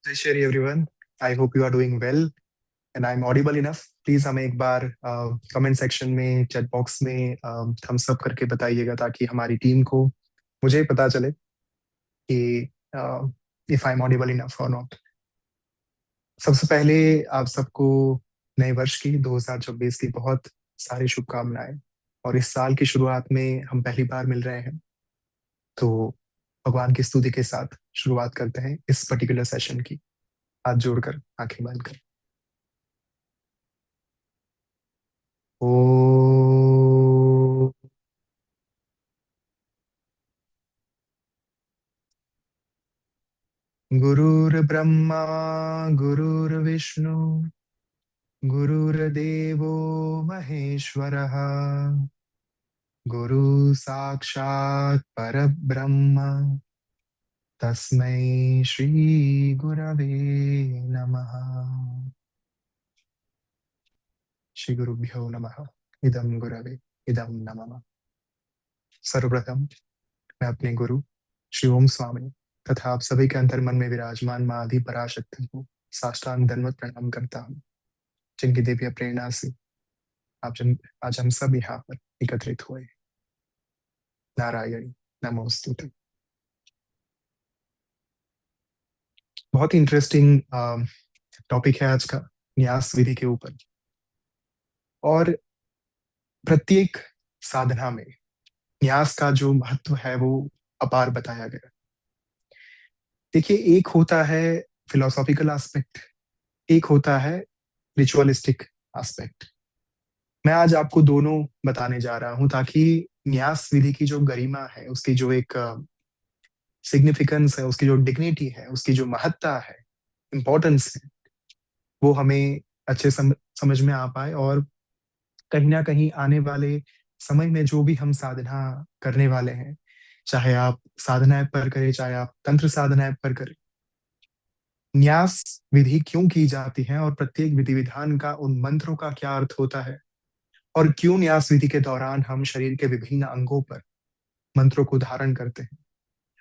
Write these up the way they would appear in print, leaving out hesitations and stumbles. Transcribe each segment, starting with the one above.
Hi Sherry everyone. I hope you are doing well and I'm audible enough. Please हमें एक बार comment section में chat box में Thums up करके बताइएगा ताकि हमारी टीम को मुझे पता चले कि if I am audible enough और नॉट। सबसे पहले आप सबको नए वर्ष की 2026 की बहुत सारी शुभकामनाएं। और इस साल की शुरुआत में हम पहली बार मिल रहे हैं, तो भगवान की स्तुति के साथ शुरुआत करते हैं इस पर्टिकुलर सेशन की। हाथ जोड़कर आंखें बंद कर। ओ गुरुर्ब्रह्मा गुरुर्विष्णु गुरुर्देवो महेश्वरः गुरु साक्षात् परब्रह्म तस्मै श्री गुरवे नमः। श्री गुरुभ्यो नमः। इदं गुरवे इदं नमः। सर्वप्रथम मैं अपने गुरु श्री ओम स्वामी तथा आप सभी के अंतर मन में विराजमान माँ आदि पराशक्ति को साष्टांग दंडवत प्रणाम करता हूँ, जिनकी दिव्य प्रेरणा से आज हम सब यहाँ पर एकत्रित हुए। नारायण नमोस्तुते। बहुत ही इंटरेस्टिंग टॉपिक है आज का, न्यास विधि के ऊपर। और प्रत्येक साधना में न्यास का जो महत्व है वो अपार बताया गया। देखिए, एक होता है फिलोसॉफिकल एस्पेक्ट, एक होता है रिचुअलिस्टिक एस्पेक्ट। मैं आज आपको दोनों बताने जा रहा हूं ताकि न्यास विधि की जो गरिमा है, उसकी जो एक सिग्निफिकेंस है, उसकी जो डिग्निटी है, उसकी जो महत्ता है, इम्पोर्टेंस है, वो हमें अच्छे समझ में आ पाए। और कहीं ना कहीं आने वाले समय में जो भी हम साधना करने वाले हैं, चाहे आप साधना ऐप पर करें, चाहे आप तंत्र साधना ऐप पर करें, न्यास विधि क्यों की जाती है और प्रत्येक विधि विधान का उन मंत्रों का क्या अर्थ होता है, और क्यों न्यास विधि के दौरान हम शरीर के विभिन्न अंगों पर मंत्रों को धारण करते हैं,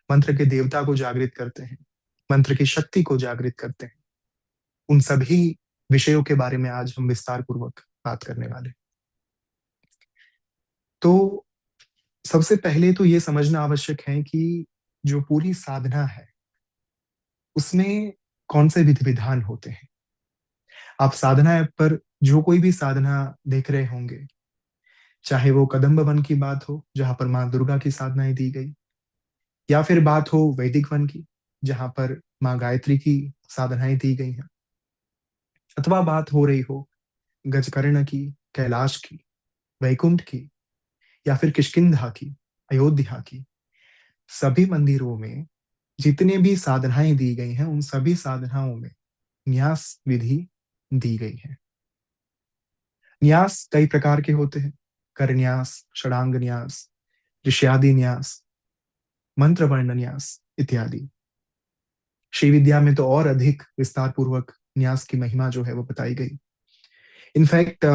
मंत्र के देवता को जागृत करते हैं, मंत्र की शक्ति को जागृत करते हैं, उन सभी विषयों के बारे में आज हम विस्तार पूर्वक बात करने वाले। तो सबसे पहले तो ये समझना आवश्यक है कि जो पूरी साधना है उसमें कौन से विधि विधान होते हैं। आप साधना ऐप पर जो कोई भी साधना देख रहे होंगे, चाहे वो कदम्ब वन की बात हो जहां पर माँ दुर्गा की साधनाएं दी गई, या फिर बात हो वैदिक वन की जहां पर माँ गायत्री की साधनाएं दी गई हैं, अथवा बात हो रही हो गजकर्ण की, कैलाश की, वैकुंठ की, या फिर किष्किंधा की, अयोध्या की, सभी मंदिरों में जितने भी साधनाएं दी गई हैं उन सभी साधनाओं में न्यास विधि दी गई है। न्यास कई प्रकार के होते हैं, कर न्यास, षडांग न्यास, ऋष्यादि न्यास, मंत्र वर्ण न्यास इत्यादि। श्री विद्या में तो और अधिक विस्तार पूर्वक न्यास की महिमा जो है वो बताई गई। इनफैक्ट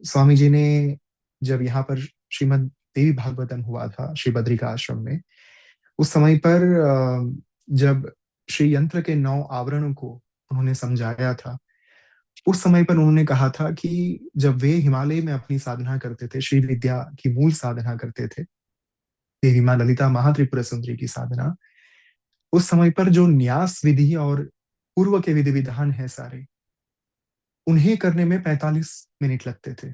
स्वामी जी ने जब यहाँ पर श्रीमद देवी भागवतम हुआ था श्री बद्रिका आश्रम में, उस समय पर जब श्री यंत्र के 9 आवरणों को उन्होंने समझाया था, उस समय पर उन्होंने कहा था कि जब वे हिमालय में अपनी साधना करते थे, श्री विद्या की मूल साधना करते थे, देवी माँ ललिता महात्रिपुरा सुंदरी की साधना, उस समय पर जो न्यास विधि और पूर्व के विधि विधान है सारे, उन्हें करने में 45 मिनट लगते थे।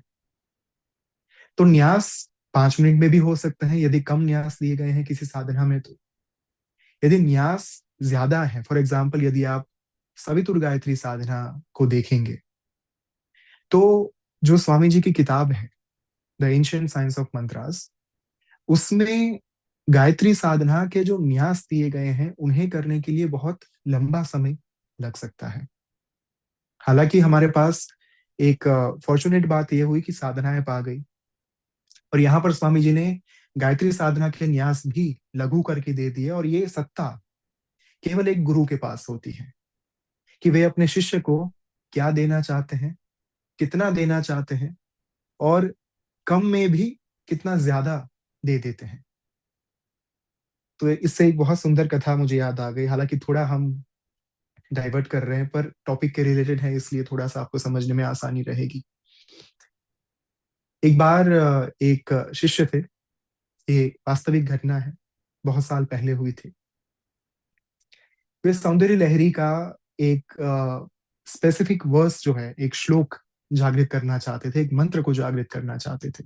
तो न्यास 5 मिनट में भी हो सकता है यदि कम न्यास दिए गए हैं किसी साधना में। तो यदि न्यास ज्यादा है, फॉर एग्जाम्पल यदि आप सवितुर गायत्री साधना को देखेंगे, तो जो स्वामी जी की किताब है the ancient science of mantras, उसमें गायत्री साधना के जो न्यास दिए गए हैं उन्हें करने के लिए बहुत लंबा समय लग सकता है। हालांकि हमारे पास एक फॉर्चुनेट बात यह हुई कि साधनाएं पा गई, और यहाँ पर स्वामी जी ने गायत्री साधना के न्यास भी लघु करके दे दिए। और ये सत्ता केवल एक गुरु के पास होती है कि वे अपने शिष्य को क्या देना चाहते हैं, कितना देना चाहते हैं, और कम में भी कितना ज्यादा दे देते हैं। तो इससे एक बहुत सुंदर कथा मुझे याद आ गई। हालांकि थोड़ा हम डाइवर्ट कर रहे हैं, पर टॉपिक के रिलेटेड है इसलिए थोड़ा सा आपको समझने में आसानी रहेगी। एक बार एक शिष्य थे, ये वास्तविक घटना है, बहुत साल पहले हुई थी। वे सौंदर्य लहरी का एक स्पेसिफिक वर्स जो है, एक श्लोक जागृत करना चाहते थे, एक मंत्र को जागृत करना चाहते थे।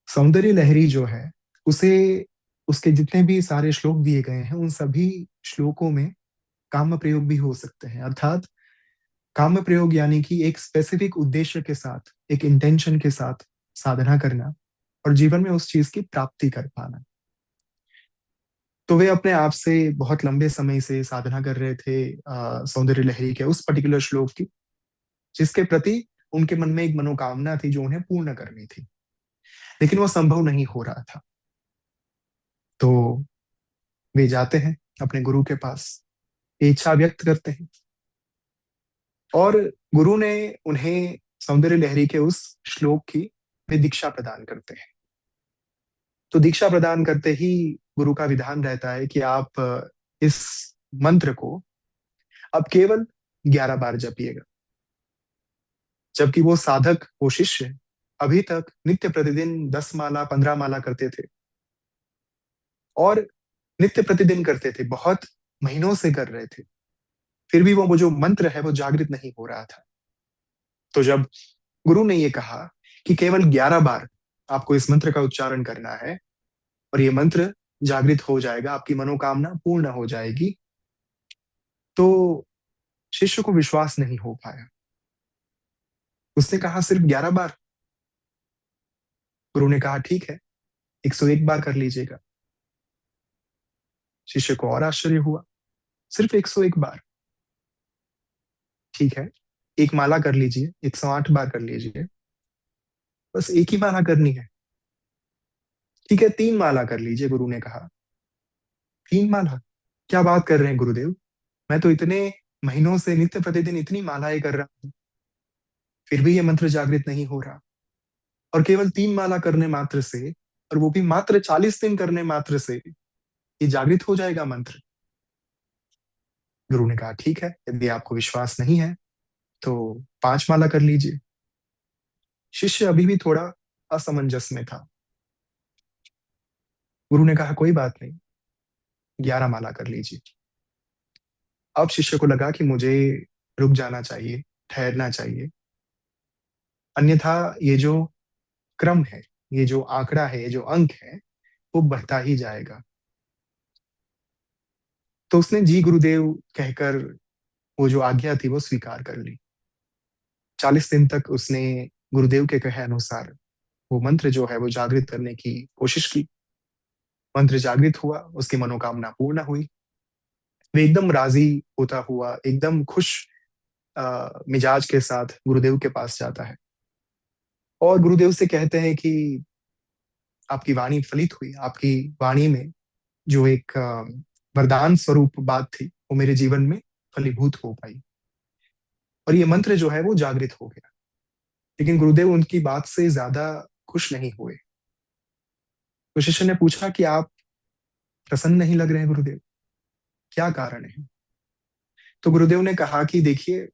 सौंदर्य लहरी जो है उसे, उसके जितने भी सारे श्लोक दिए गए हैं, उन सभी श्लोकों में काम प्रयोग भी हो सकते हैं। अर्थात काम प्रयोग यानी कि एक स्पेसिफिक उद्देश्य के साथ, एक इंटेंशन के साथ साधना करना और जीवन में उस चीज की प्राप्ति कर पाना। तो वे अपने आप से बहुत लंबे समय से साधना कर रहे थे सौंदर्य लहरी के उस पर्टिकुलर श्लोक की, जिसके प्रति उनके मन में एक मनोकामना थी जो उन्हें पूर्ण करनी थी, लेकिन वो संभव नहीं हो रहा था। तो वे जाते हैं अपने गुरु के पास, ये इच्छा व्यक्त करते हैं, और गुरु ने उन्हें सौंदर्य लहरी के उस श्लोक की वे दीक्षा प्रदान करते हैं। तो दीक्षा प्रदान करते ही गुरु का विधान रहता है कि आप इस मंत्र को अब केवल 11 बार जपिएगा। जबकि वो साधक, वो शिष्य अभी तक नित्य प्रतिदिन 10 माला 15 माला करते थे, और नित्य प्रतिदिन करते थे, बहुत महीनों से कर रहे थे, फिर भी वो जो मंत्र है वो जागृत नहीं हो रहा था। तो जब गुरु ने ये कहा कि केवल 11 बार आपको इस मंत्र का उच्चारण करना है और ये मंत्र जागृत हो जाएगा, आपकी मनोकामना पूर्ण हो जाएगी, तो शिष्य को विश्वास नहीं हो पाया। उसने कहा सिर्फ 11 बार? गुरु ने कहा ठीक है, 101 बार कर लीजिएगा। शिष्य को और आश्चर्य हुआ, सिर्फ 101 बार? ठीक है, एक माला कर लीजिए, 108 बार कर लीजिए, बस एक ही माला करनी है। ठीक है, 3 माला कर लीजिए, गुरु ने कहा। 3 माला? क्या बात कर रहे हैं गुरुदेव, मैं तो इतने महीनों से नित्य प्रतिदिन इतनी मालाएं कर रहा हूं, फिर भी ये मंत्र जागृत नहीं हो रहा। और केवल 3 माला करने मात्र से, और वो भी मात्र 40 दिन करने मात्र से, ये जागृत हो जाएगा मंत्र? गुरु ने कहा ठीक है, यदि आपको विश्वास नहीं है तो 5 माला कर लीजिए। शिष्य अभी भी थोड़ा असमंजस में था। गुरु ने कहा कोई बात नहीं, 11 माला कर लीजिए। अब शिष्य को लगा कि मुझे रुक जाना चाहिए, ठहरना चाहिए, अन्यथा ये जो क्रम है, ये जो आंकड़ा है, ये जो अंक है, वो बढ़ता ही जाएगा। तो उसने जी गुरुदेव कहकर वो जो आज्ञा थी वो स्वीकार कर ली। 40 दिन तक उसने गुरुदेव के कहे अनुसार वो मंत्र जो है वो जागृत करने की कोशिश की। मंत्र जागृत हुआ, उसकी मनोकामना पूर्ण हुई। वे एकदम राजी होता हुआ, एकदम खुश मिजाज के साथ गुरुदेव के पास जाता है और गुरुदेव से कहते हैं कि आपकी वाणी फलित हुई, आपकी वाणी में जो एक वरदान स्वरूप बात थी वो मेरे जीवन में फलीभूत हो पाई, और ये मंत्र जो है वो जागृत हो गया। लेकिन गुरुदेव उनकी बात से ज्यादा खुश नहीं हुए। तो शिष्य ने पूछा कि आप प्रसन्न नहीं लग रहे हैं गुरुदेव, क्या कारण है? तो गुरुदेव ने कहा कि देखिए,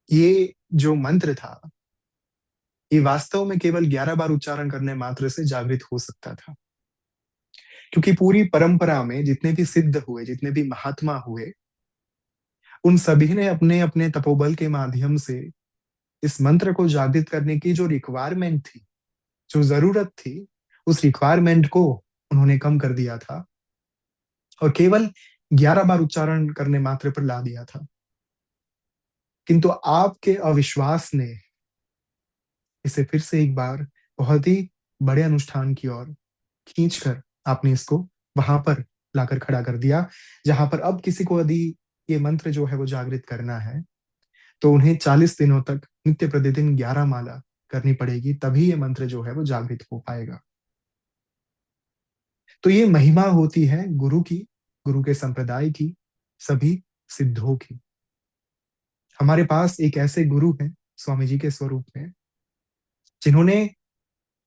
ये जो मंत्र था, ये वास्तव में केवल 11 बार उच्चारण करने मात्र से जागृत हो सकता था, क्योंकि पूरी परंपरा में जितने भी सिद्ध हुए, जितने भी महात्मा हुए, उन सभी ने अपने अपने तपोबल के माध्यम से इस मंत्र को जागृत करने की जो रिक्वायरमेंट थी, जो जरूरत थी, उस रिक्वायरमेंट को उन्होंने कम कर दिया था और केवल 11 बार उच्चारण करने मात्र पर ला दिया था। किंतु आपके अविश्वास ने इसे फिर से एक बार बहुत ही बड़े अनुष्ठान की ओर खींचकर आपने इसको वहां पर लाकर खड़ा कर दिया, जहां पर अब किसी को यदि ये मंत्र जो है वो जागृत करना है तो उन्हें 40 दिनों तक नित्य प्रतिदिन 11 माला करनी पड़ेगी, तभी ये मंत्र जो है वो जागृत हो पाएगा। तो ये महिमा होती है गुरु की, गुरु के संप्रदाय की, सभी सिद्धों की। हमारे पास एक ऐसे गुरु हैं स्वामी जी के स्वरूप में, जिन्होंने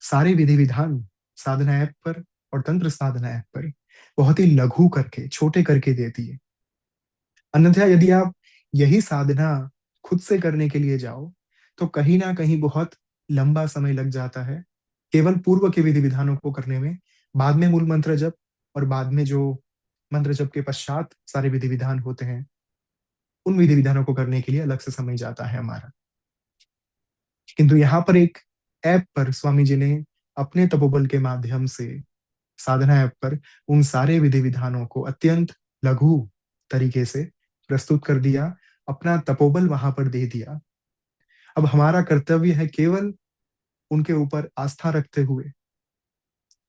सारे विधि विधान साधना ऐप पर और तंत्र साधना ऐप पर बहुत ही लघु करके, छोटे करके दे दिए। अन्यथा यदि आप यही साधना खुद से करने के लिए जाओ तो कहीं ना कहीं बहुत लंबा समय लग जाता है केवल पूर्व के विधि विधानों को करने में। बाद में मूल मंत्र जप और बाद में जो मंत्र जप के पश्चात सारे विधि विधान होते हैं, उन विधि विधानों को करने के लिए अलग से समय जाता है हमारा। किंतु यहाँ पर एक ऐप पर स्वामी जी ने अपने तपोबल के माध्यम से, साधना ऐप पर, उन सारे विधि विधानों को अत्यंत लघु तरीके से प्रस्तुत कर दिया, अपना तपोबल वहां पर दे दिया। अब हमारा कर्तव्य है केवल उनके ऊपर आस्था रखते हुए,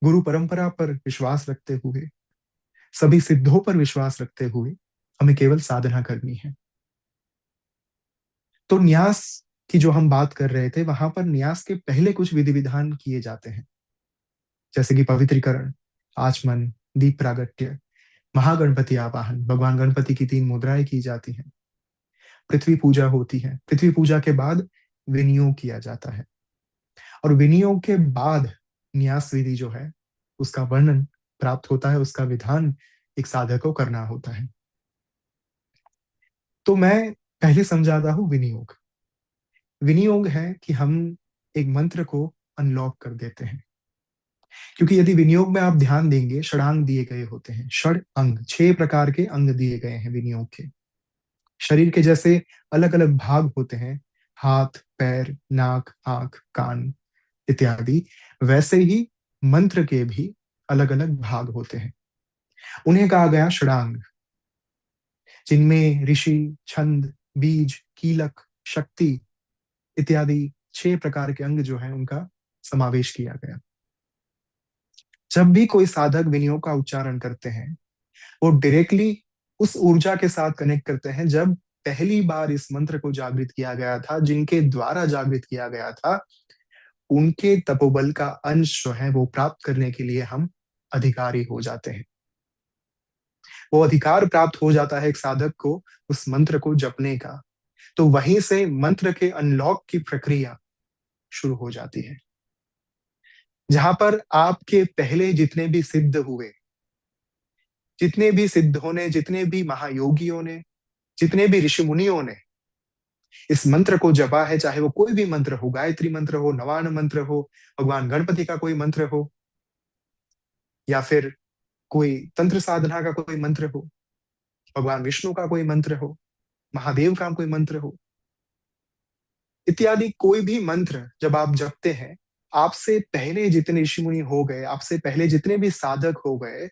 गुरु परंपरा पर विश्वास रखते हुए, सभी सिद्धों पर विश्वास रखते हुए हमें केवल साधना करनी है। तो न्यास की जो हम बात कर रहे थे, वहां पर न्यास के पहले कुछ विधि विधान किए जाते हैं, जैसे कि पवित्रीकरण, आचमन, दीप प्रागट्य, महागणपति आवाहन, भगवान गणपति की 3 मुद्राएं की जाती हैं, पृथ्वी पूजा होती है, पृथ्वी पूजा के बाद विनियोग किया जाता है, और विनियोग के बाद न्यास विधि जो है उसका वर्णन प्राप्त होता है, उसका विधान एक साधक को करना होता है। तो मैं पहले समझाता हूं विनियोग। विनियोग है कि हम एक मंत्र को अनलॉक कर देते हैं, क्योंकि यदि विनियोग में आप ध्यान देंगे, षडांग दिए गए होते हैं, षड अंग, 6 प्रकार के अंग दिए गए हैं विनियोग के। शरीर के जैसे अलग अलग भाग होते हैं, हाथ, पैर, नाक, आंख, कान इत्यादि, वैसे ही मंत्र के भी अलग अलग भाग होते हैं। उन्हें कहा गया षडांग, जिनमें ऋषि, छंद, बीज, कीलक, शक्ति इत्यादि 6 प्रकार के अंग जो है उनका समावेश किया गया। जब भी कोई साधक विनियोग का उच्चारण करते हैं, वो डायरेक्टली उस ऊर्जा के साथ कनेक्ट करते हैं जब पहली बार इस मंत्र को जागृत किया गया था, जिनके द्वारा जागृत किया गया था, उनके तपोबल का अंश जो है वो प्राप्त करने के लिए हम अधिकारी हो जाते हैं। वो अधिकार प्राप्त हो जाता है एक साधक को उस मंत्र को जपने का। तो वहीं से मंत्र के अनलॉक की प्रक्रिया शुरू हो जाती है, जहां पर आपके पहले जितने भी सिद्ध हुए, जितने भी सिद्धों ने, जितने भी महायोगियों ने, जितने भी ऋषि मुनियों ने इस मंत्र को जपा है, चाहे वो कोई भी मंत्र हो, गायत्री मंत्र हो, नवान मंत्र हो, भगवान गणपति का कोई मंत्र हो, या फिर कोई तंत्र साधना का कोई मंत्र हो, भगवान विष्णु का कोई मंत्र हो, महादेव का कोई मंत्र हो, इत्यादि कोई भी मंत्र जब आप जपते हैं, आपसे पहले जितने ऋषि मुनि हो गए, आपसे पहले जितने भी साधक हो गए,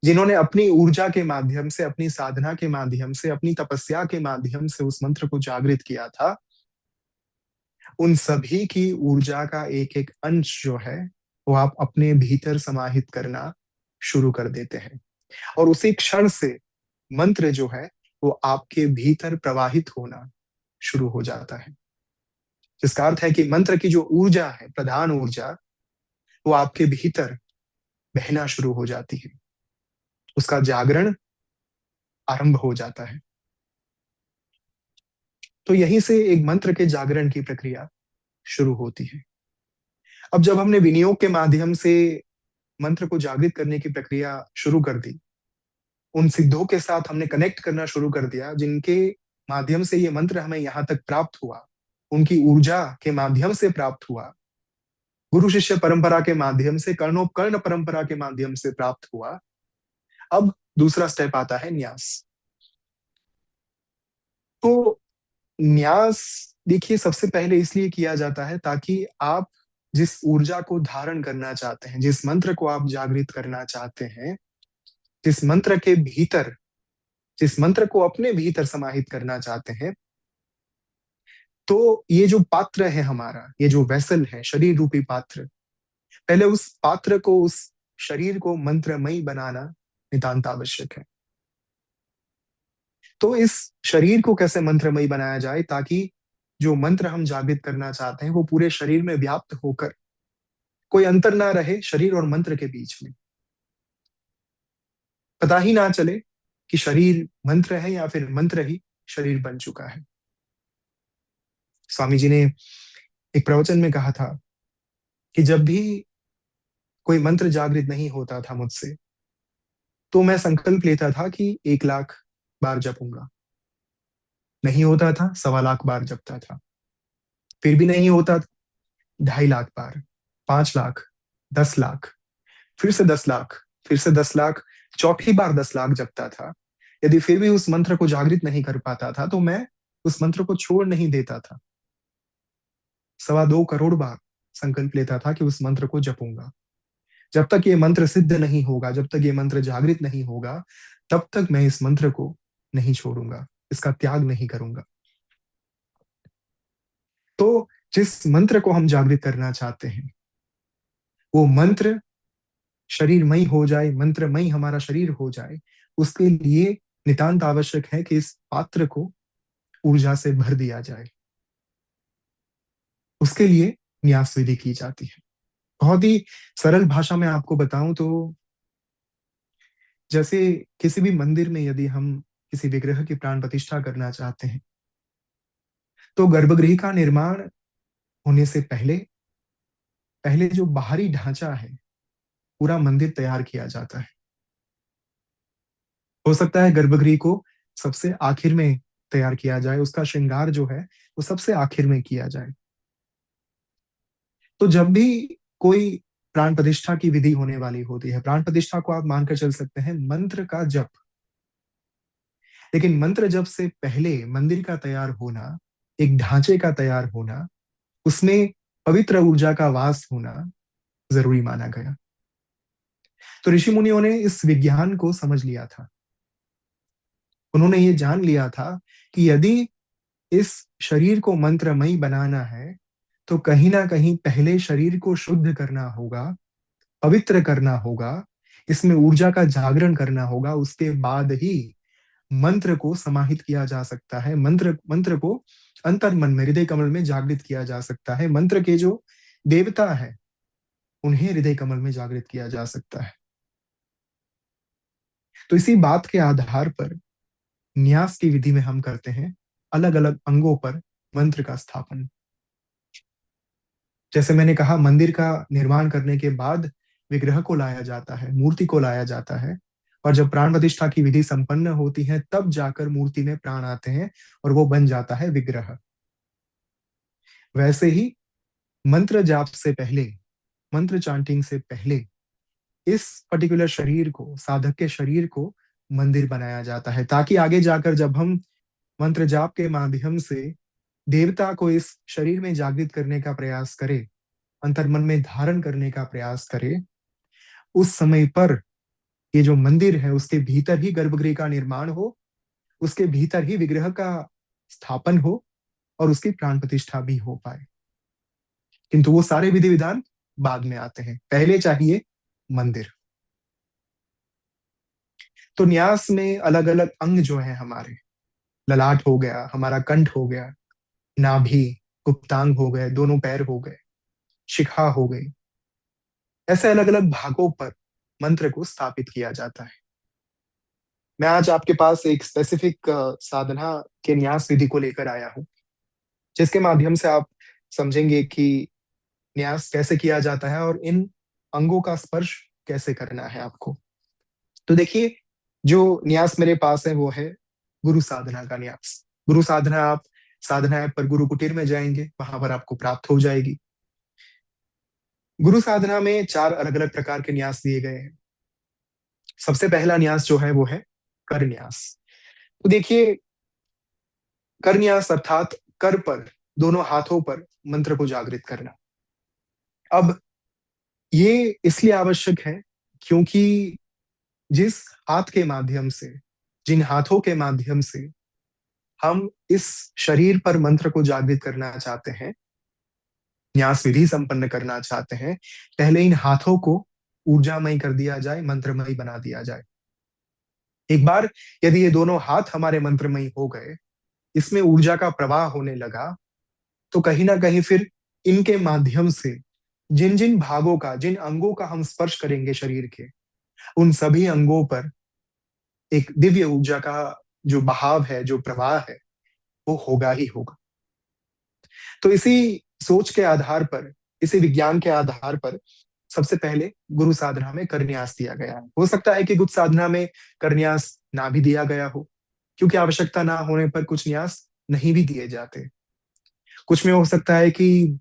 जिन्होंने अपनी ऊर्जा के माध्यम से, अपनी साधना के माध्यम से, अपनी तपस्या के माध्यम से उस मंत्र को जागृत किया था, उन सभी की ऊर्जा का एक एक अंश जो है वो आप अपने भीतर समाहित करना शुरू कर देते हैं, और उसी क्षण से मंत्र जो है वो आपके भीतर प्रवाहित होना शुरू हो जाता है। जिसका अर्थ है कि मंत्र की जो ऊर्जा है, प्रधान ऊर्जा, वो आपके भीतर बहना शुरू हो जाती है, उसका जागरण आरंभ हो जाता है। तो यहीं से एक मंत्र के जागरण की प्रक्रिया शुरू होती है। अब जब हमने विनियोग के माध्यम से मंत्र को जागृत करने की प्रक्रिया शुरू कर दी, उन सिद्धों के साथ हमने कनेक्ट करना शुरू कर दिया जिनके माध्यम से ये मंत्र हमें यहाँ तक प्राप्त हुआ, उनकी ऊर्जा के माध्यम से प्राप्त हुआ, गुरु शिष्य परंपरा के माध्यम से, कर्णोपकर्ण परंपरा के माध्यम से प्राप्त हुआ। अब दूसरा स्टेप आता है न्यास। तो न्यास देखिए सबसे पहले इसलिए किया जाता है ताकि आप जिस ऊर्जा को धारण करना चाहते हैं, जिस मंत्र को आप जागृत करना चाहते हैं, जिस मंत्र के भीतर, जिस मंत्र को अपने भीतर समाहित करना चाहते हैं, तो ये जो पात्र है हमारा, ये जो वेसल है, शरीर रूपी पात्र, पहले उस पात्र को, उस शरीर को मंत्रमयी बनाना नितांत आवश्यक है। तो इस शरीर को कैसे मंत्रमयी बनाया जाए ताकि जो मंत्र हम जागृत करना चाहते हैं वो पूरे शरीर में व्याप्त होकर कोई अंतर ना रहे शरीर और मंत्र के बीच में, पता ही ना चले कि शरीर मंत्र है या फिर मंत्र ही शरीर बन चुका है। स्वामी जी ने एक प्रवचन में कहा था कि जब भी कोई मंत्र जागृत नहीं होता था मुझसे, तो मैं संकल्प लेता था कि 1 लाख बार जपूंगा। नहीं होता था, 1.25 लाख बार जपता था। फिर भी नहीं होता, 2.5 लाख बार, 5 लाख, 10 लाख, फिर से 10 लाख, फिर से 10 लाख, चौथी बार 10 लाख जपता था। यदि फिर भी उस मंत्र को जागृत नहीं कर पाता था तो मैं उस मंत्र को छोड़ नहीं देता था। 2.25 करोड़ बार संकल्प लेता था कि उस मंत्र को जपूंगा। जब तक ये मंत्र सिद्ध नहीं होगा, जब तक ये मंत्र जागृत नहीं होगा, तब तक मैं इस मंत्र को नहीं छोड़ूंगा, इसका त्याग नहीं करूंगा। तो जिस मंत्र को हम जागृत करना चाहते हैं, वो मंत्र शरीरमय हो जाए, मंत्रमय हमारा शरीर हो जाए, उसके लिए नितांत आवश्यक है कि इस पात्र को ऊर्जा से भर दिया जाए। उसके लिए न्यास विधि की जाती है। बहुत ही सरल भाषा में आपको बताऊं तो, जैसे किसी भी मंदिर में यदि हम किसी विग्रह की प्राण प्रतिष्ठा करना चाहते हैं, तो गर्भगृह का निर्माण होने से पहले पहले जो बाहरी ढांचा है, पूरा मंदिर तैयार किया जाता है। हो सकता है गर्भगृह को सबसे आखिर में तैयार किया जाए, उसका श्रृंगार जो है वो सबसे आखिर में किया जाए। तो जब भी कोई प्राण प्रतिष्ठा की विधि होने वाली होती है, प्राण प्रतिष्ठा को आप मानकर चल सकते हैं मंत्र का जप। लेकिन मंत्र जप से पहले मंदिर का तैयार होना, एक ढांचे का तैयार होना, उसमें पवित्र ऊर्जा का वास होना जरूरी माना गया। तो ऋषि मुनियों ने इस विज्ञान को समझ लिया था। उन्होंने ये जान लिया था कि यदि इस शरीर को मंत्रमय बनाना है, तो कहीं ना कहीं पहले शरीर को शुद्ध करना होगा, पवित्र करना होगा, इसमें ऊर्जा का जागरण करना होगा। उसके बाद ही मंत्र को समाहित किया जा सकता है, मंत्र मंत्र को अंतर मन में, हृदय कमल में जागृत किया जा सकता है। मंत्र के जो देवता है उन्हें हृदय कमल में जागृत किया जा सकता है। तो इसी बात के आधार पर न्यास की विधि में हम करते हैं अलग अलग अंगों पर मंत्र का स्थापन। जैसे मैंने कहा, मंदिर का निर्माण करने के बाद विग्रह को लाया जाता है, मूर्ति को लाया जाता है, और जब प्राण प्रतिष्ठा की विधि संपन्न होती है तब जाकर मूर्ति में प्राण आते हैं और वो बन जाता है विग्रह। वैसे ही मंत्र जाप से पहले, मंत्र चांटिंग से पहले इस पर्टिकुलर शरीर को, साधक के शरीर को मंदिर बनाया जाता है, ताकि आगे जाकर जब हम मंत्र जाप के माध्यम से देवता को इस शरीर में जागृत करने का प्रयास करें, अंतर्मन में धारण करने का प्रयास करें, उस समय पर ये जो मंदिर है उसके भीतर ही गर्भगृह का निर्माण हो, उसके भीतर ही विग्रह का स्थापन हो और उसकी प्राण प्रतिष्ठा भी हो पाए। किंतु वो सारे विधि विधान बाद में आते हैं, पहले चाहिए मंदिर। तो न्यास में अलग अलग अंग जो है हमारे, ललाट हो गया, हमारा कंठ हो गया, नाभि, गुप्तांग हो गए, दोनों पैर हो गए, शिखा हो गई, ऐसे अलग अलग भागों पर मंत्र को स्थापित किया जाता है। मैं आज आपके पास एक स्पेसिफिक साधना के न्यास विधि को लेकर आया हूं, जिसके माध्यम से आप समझेंगे कि न्यास कैसे किया जाता है और इन अंगों का स्पर्श कैसे करना है आपको। तो देखिए, जो न्यास मेरे पास है वो है गुरु साधना का न्यास। गुरु साधना आप साधना ऐप पर गुरु कुटीर में जाएंगे, वहां पर आपको प्राप्त हो जाएगी। गुरु साधना में 4 अलग अलग प्रकार के न्यास दिए गए हैं। सबसे पहला न्यास जो है वो है कर न्यास। तो देखिए, कर न्यास अर्थात कर पर, दोनों हाथों पर मंत्र को जागृत करना। अब ये इसलिए आवश्यक है क्योंकि जिस हाथ के माध्यम से, जिन हाथों के माध्यम से हम इस शरीर पर मंत्र को जागृत करना चाहते हैं, न्यास विधि संपन्न करना चाहते हैं, पहले इन हाथों को ऊर्जामय कर दिया जाए, मंत्रमय बना दिया जाए। एक बार यदि ये दोनों हाथ हमारे मंत्रमय हो गए, इसमें ऊर्जा का प्रवाह होने लगा, तो कहीं ना कहीं फिर इनके माध्यम से जिन जिन भागों का, जिन अंगों का हम स्पर्श करेंगे शरीर के, उन सभी अंगों पर एक दिव्य ऊर्जा का जो बहाव है, जो प्रवाह है, वो होगा ही होगा। तो इसी सोच के आधार पर, इसी विज्ञान के आधार पर सबसे पहले गुरु साधना में करन्यास दिया गया है। हो सकता है कि गुप्त साधना में करन्यास ना भी दिया गया हो, क्योंकि आवश्यकता ना होने पर कुछ न्यास नहीं भी दिए जाते। कुछ में हो सकता है कि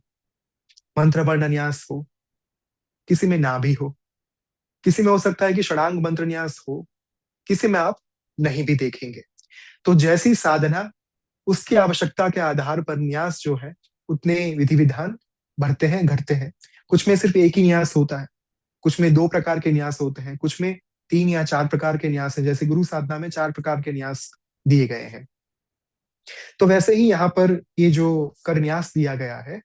मंत्र वर्ण न्यास हो, किसी में ना भी हो, किसी में हो सकता है कि षडांग मंत्र न्यास हो, किसी में आप नहीं भी देखेंगे। तो जैसी साधना, उसकी आवश्यकता के आधार पर न्यास जो है उतने विधि विधान बढ़ते हैं, घटते हैं। कुछ में सिर्फ एक ही न्यास होता है, कुछ में दो प्रकार के न्यास होते हैं, कुछ में तीन या चार प्रकार के न्यास हैं। जैसे गुरु साधना में चार प्रकार के न्यास दिए गए हैं, तो वैसे ही यहाँ पर ये जो कर न्यास दिया गया है,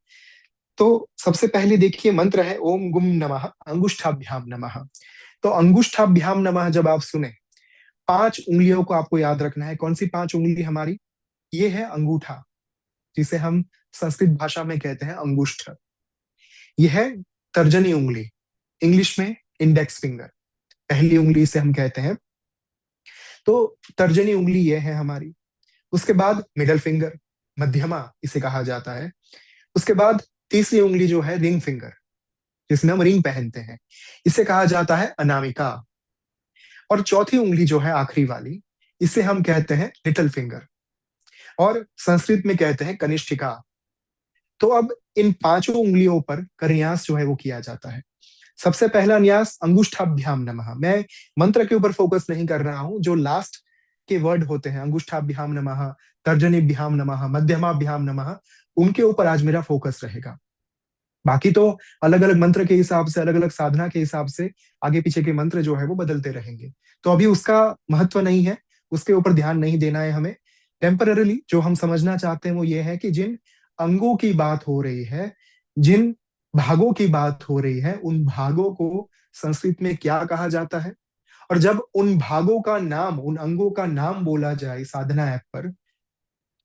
तो सबसे पहले देखिए मंत्र है ओम गुम नमः अंगुष्ठाभ्याम नमः। तो अंगुष्ठाभ्याम नमः जब आप सुने, पांच उंगलियों को आपको याद रखना है। कौन सी पांच उंगली हमारी? ये है अंगूठा, जिसे हम संस्कृत भाषा में कहते हैं अंगुष्ठ। यह है तर्जनी उंगली, इंग्लिश में इंडेक्स फिंगर, पहली उंगली से हम कहते हैं। तो तर्जनी उंगली ये है हमारी। उसके बाद मिडल फिंगर, मध्यमा इसे कहा जाता है। उसके बाद तीसरी उंगली जो है रिंग फिंगर, जिसमें हम रिंग पहनते हैं, इसे कहा जाता है अनामिका। और चौथी उंगली जो है आखिरी वाली, इसे हम कहते हैं लिटिल फिंगर, और संस्कृत में कहते हैं कनिष्ठिका। तो अब इन पांचों उंगलियों पर करन्यास जो है वो किया जाता है। सबसे पहला न्यास अंगुष्ठाभ्याम नमः। मैं मंत्र के ऊपर फोकस नहीं कर रहा हूं, जो लास्ट के वर्ड होते हैं अंगुष्ठाभ्याम नमः, तर्जनीभ्याम नमः, मध्यमाभ्याम नमः, उनके ऊपर आज मेरा फोकस रहेगा। बाकी तो अलग अलग मंत्र के हिसाब से, अलग अलग साधना के हिसाब से आगे पीछे के मंत्र जो है वो बदलते रहेंगे। तो अभी उसका महत्व नहीं है, उसके ऊपर ध्यान नहीं देना है हमें। टेम्पररीली जो हम समझना चाहते हैं वो ये है कि जिन अंगों की बात हो रही है, जिन भागों की बात हो रही है, उन भागों को संस्कृत में क्या कहा जाता है। और जब उन भागों का नाम, उन अंगों का नाम बोला जाए साधना ऐप पर,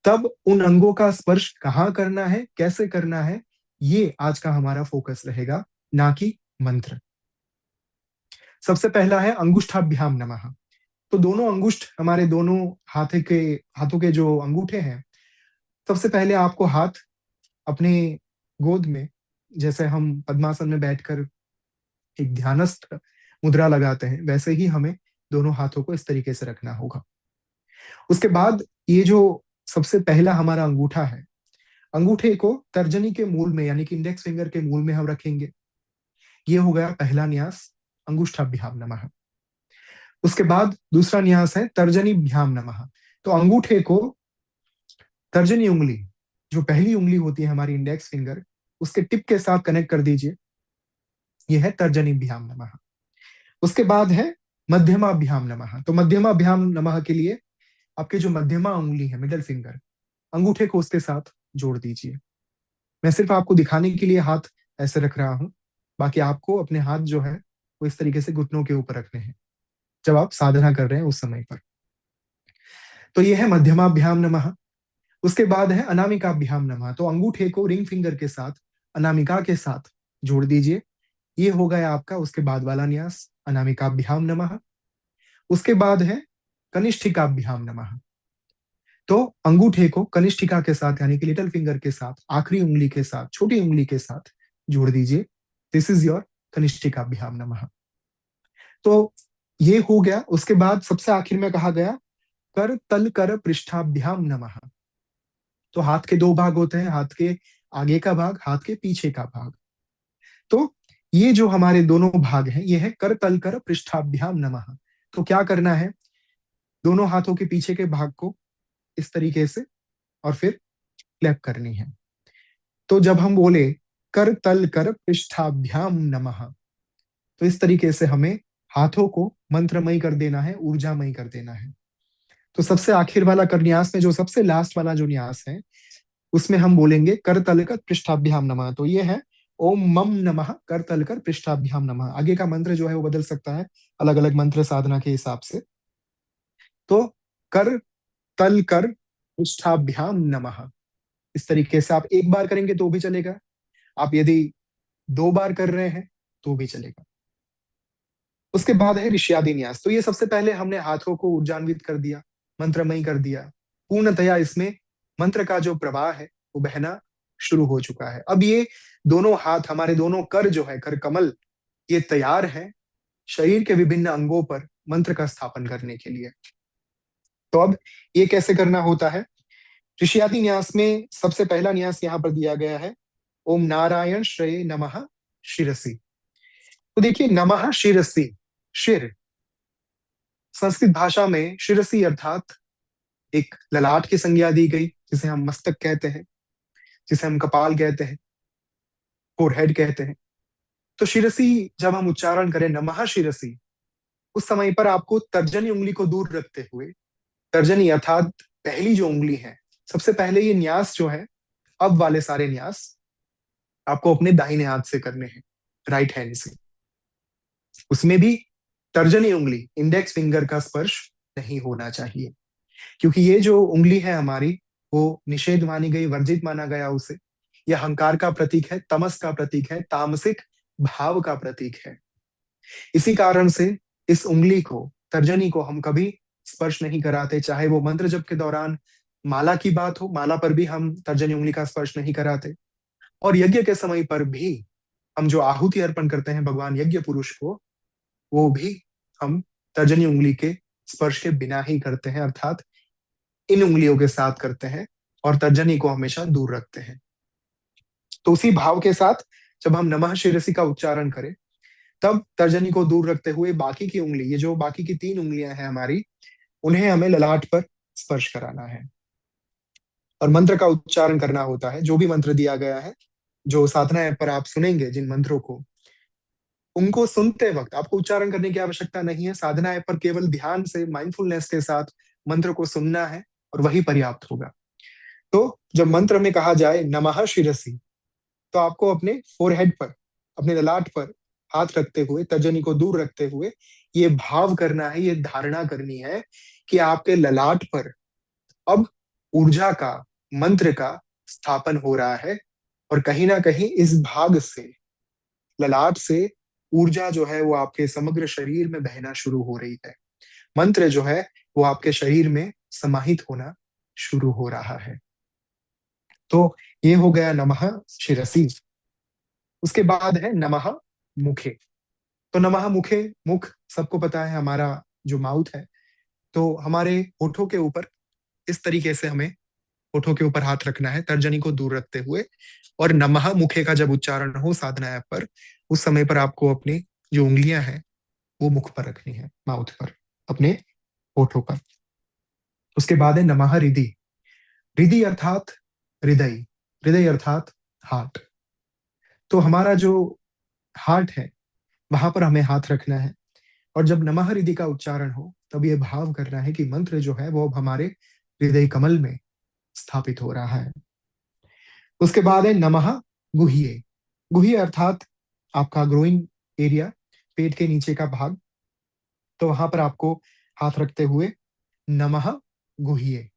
तब उन अंगों का स्पर्श कहाँ करना है, कैसे करना है, ये आज का हमारा फोकस रहेगा, ना कि मंत्र। सबसे पहला है अंगुष्ठाभ्याम नमः। तो दोनों अंगुष्ठ, हमारे दोनों हाथों के जो अंगूठे हैं, सबसे पहले आपको हाथ अपने गोद में, जैसे हम पद्मासन में बैठकर एक ध्यानस्थ मुद्रा लगाते हैं, वैसे ही हमें दोनों हाथों को इस तरीके से रखना होगा। उसके बाद ये जो सबसे पहला हमारा अंगूठा है, अंगूठे को तर्जनी के मूल में, यानी कि इंडेक्स फिंगर के मूल में हम रखेंगे। ये हो गया पहला न्यास, अंगुष्ठाभ्याम नमः। उसके बाद दूसरा न्यास है तर्जनीभ्याम नमः। तो अंगूठे को तर्जनी उंगली, जो पहली उंगली होती है हमारी इंडेक्स फिंगर, उसके टिप के साथ कनेक्ट कर दीजिए। यह है तर्जनीभ्याम नमः। उसके बाद है मध्यमाभ्याम नमः। तो मध्यमाभ्याम नमः के लिए आपके जो मध्यमा उंगली है, मिडल फिंगर, अंगूठे को उसके साथ जोड़ दीजिए। मैं सिर्फ आपको दिखाने के लिए हाथ ऐसे रख रहा हूं, बाकी आपको अपने हाथ जो है वो इस तरीके से घुटनों के ऊपर रखने हैं जब आप साधना कर रहे हैं उस समय पर। तो ये है मध्यमाभ्याम नमः। उसके बाद है अनामिकाभ्याम नमः। तो अंगूठे को रिंग फिंगर के साथ अनामिका के साथ जोड़ दीजिए। ये हो गया आपका उसके बाद वाला न्यास, अनामिकाभ्याम नमः। उसके बाद है कनिष्ठिकाभ्याम नमः। तो अंगूठे को कनिष्ठिका के साथ, यानी कि लिटिल फिंगर के साथ, आखिरी उंगली के साथ, छोटी उंगली के साथ जोड़ दीजिए। दिस इज योर कनिष्ठिकाभ्याम नमः। तो ये हो गया। उसके बाद सबसे आखिर में कहा गया कर तल कर पृष्ठाभ्याम नमः। तो हाथ के दो भाग होते हैं, हाथ के आगे का भाग, हाथ के पीछे का भाग। तो ये जो हमारे दोनों भाग हैं, ये है कर तल कर पृष्ठाभ्याम नमः। तो क्या करना है, दोनों हाथों के पीछे के भाग को इस तरीके से, और फिर क्लैप करनी है। तो जब हम बोले कर तल कर पृष्ठाभ्याम नमः, तो इस तरीके से हमें हाथों को मंत्रमय कर देना है, ऊर्जामय कर देना है। तो सबसे आखिर वाला कर न्यास में, जो सबसे लास्ट वाला जो न्यास है, उसमें हम बोलेंगे कर तल कर पृष्ठाभ्याम नमः। तो ये है ओम मम नमः कर तल कर पृष्ठाभ्याम नमः। आगे का मंत्र जो है वो बदल सकता है अलग अलग मंत्र साधना के हिसाब से। तो कर तल कर पृष्ठाभ्याम नमः, इस तरीके से आप एक बार करेंगे तो भी चलेगा, आप यदि दो बार कर रहे हैं तो भी चलेगा। उसके बाद है ऋष्यादि न्यास। तो ये सबसे पहले हमने हाथों को ऊर्जान्वित कर दिया, मंत्रमय कर दिया। पूर्णतया इसमें मंत्र का जो प्रवाह है वो बहना शुरू हो चुका है। अब ये दोनों हाथ, हमारे दोनों कर जो है, कर कमल, ये तैयार है शरीर के विभिन्न अंगों पर मंत्र का स्थापन करने के लिए। तो अब ये कैसे करना होता है? ऋषियादि न्यास में सबसे पहला न्यास यहाँ पर दिया गया है, ओम नारायण श्रेय नमः शिरसी। तो देखिए, नमः शिरसी, शिर, संस्कृत भाषा में शिरसी अर्थात एक ललाट की संज्ञा दी गई, जिसे हम मस्तक कहते हैं, जिसे हम कपाल कहते हैं, फोरहेड कहते हैं। तो शिरसी जब हम उच्चारण करें नमः शिरसी, उस समय पर आपको तर्जनी उंगली को दूर रखते हुए, तर्जनी अर्थात पहली जो उंगली है, सबसे पहले ये न्यास जो है, अब वाले सारे न्यास आपको अपने दाहिने हाथ से करने हैं, राइट हैंड से। उसमें भी तर्जनी उंगली, इंडेक्स फिंगर का स्पर्श नहीं होना चाहिए, क्योंकि ये जो उंगली है हमारी, वो निषेध मानी गई, वर्जित माना गया उसे। यह अहंकार का प्रतीक है, तमस का प्रतीक है, तामसिक भाव का प्रतीक है। इसी कारण से इस उंगली को, तर्जनी को हम कभी स्पर्श नहीं कराते, चाहे वो मंत्र जप के दौरान माला की बात हो, माला पर भी हम तर्जनी उंगली का स्पर्श नहीं कराते, और यज्ञ के समय पर भी हम जो आहुति अर्पण करते हैं भगवान यज्ञ पुरुष को, वो भी हम तर्जनी उंगली के स्पर्श के बिना ही करते हैं, अर्थात इन उंगलियों के साथ करते हैं और तर्जनी को हमेशा दूर रखते हैं। तो उसी भाव के साथ जब हम नमः शिरसी का उच्चारण करें, तब तर्जनी को दूर रखते हुए बाकी की उंगली, ये जो बाकी की 3 उंगलियां हैं हमारी, उन्हें हमें ललाट पर स्पर्श कराना है और मंत्र का उच्चारण करना होता है। जो भी मंत्र दिया गया है, जो साधना ऐप पर आप सुनेंगे जिन मंत्रों को, उनको सुनते वक्त आपको उच्चारण करने की आवश्यकता नहीं है। साधना ऐप पर केवल ध्यान से, माइंडफुलनेस के साथ मंत्र को सुनना है और वही पर्याप्त होगा। तो जब मंत्र में कहा जाए नमः शिरसी, तो आपको अपने फोरहेड पर, अपने ललाट पर हाथ रखते हुए, तर्जनी को दूर रखते हुए ये भाव करना है, ये धारणा करनी है कि आपके ललाट पर अब ऊर्जा का, मंत्र का स्थापन हो रहा है, और कहीं ना कहीं इस भाग से, ललाट से ऊर्जा जो है वो आपके समग्र शरीर में बहना शुरू हो रही है। मंत्र जो है वो आपके शरीर में समाहित होना शुरू हो रहा है। तो ये हो गया नमः शिरसी। उसके बाद है नमः मुखे। तो नमः मुखे, मुख सबको पता है हमारा जो माउथ है, तो हमारे होठों के ऊपर इस तरीके से हमें होठों के ऊपर हाथ रखना है, तर्जनी को दूर रखते हुए, और नमः मुखे का जब उच्चारण हो साधना ऐप पर, उस समय पर आपको अपनी जो उंगलियां हैं वो मुख पर रखनी है, माउथ पर, अपने होठों पर। उसके बाद है नमः हृदि। हृदि अर्थात हृदय, हृदय अर्थात हार्ट। तो हमारा जो हार्ट है, वहां पर हमें हाथ रखना है, और जब नमः हृदि का उच्चारण हो, तब ये भाव करना है कि मंत्र जो है वो अब हमारे हृदय कमल में स्थापित हो रहा है। उसके बाद है नमः गुह्ये। गुह्य अर्थात आपका ग्रोइंग एरिया, पेट के नीचे का भाग। तो वहां पर आपको हाथ रखते हुए नमः गुह्ये।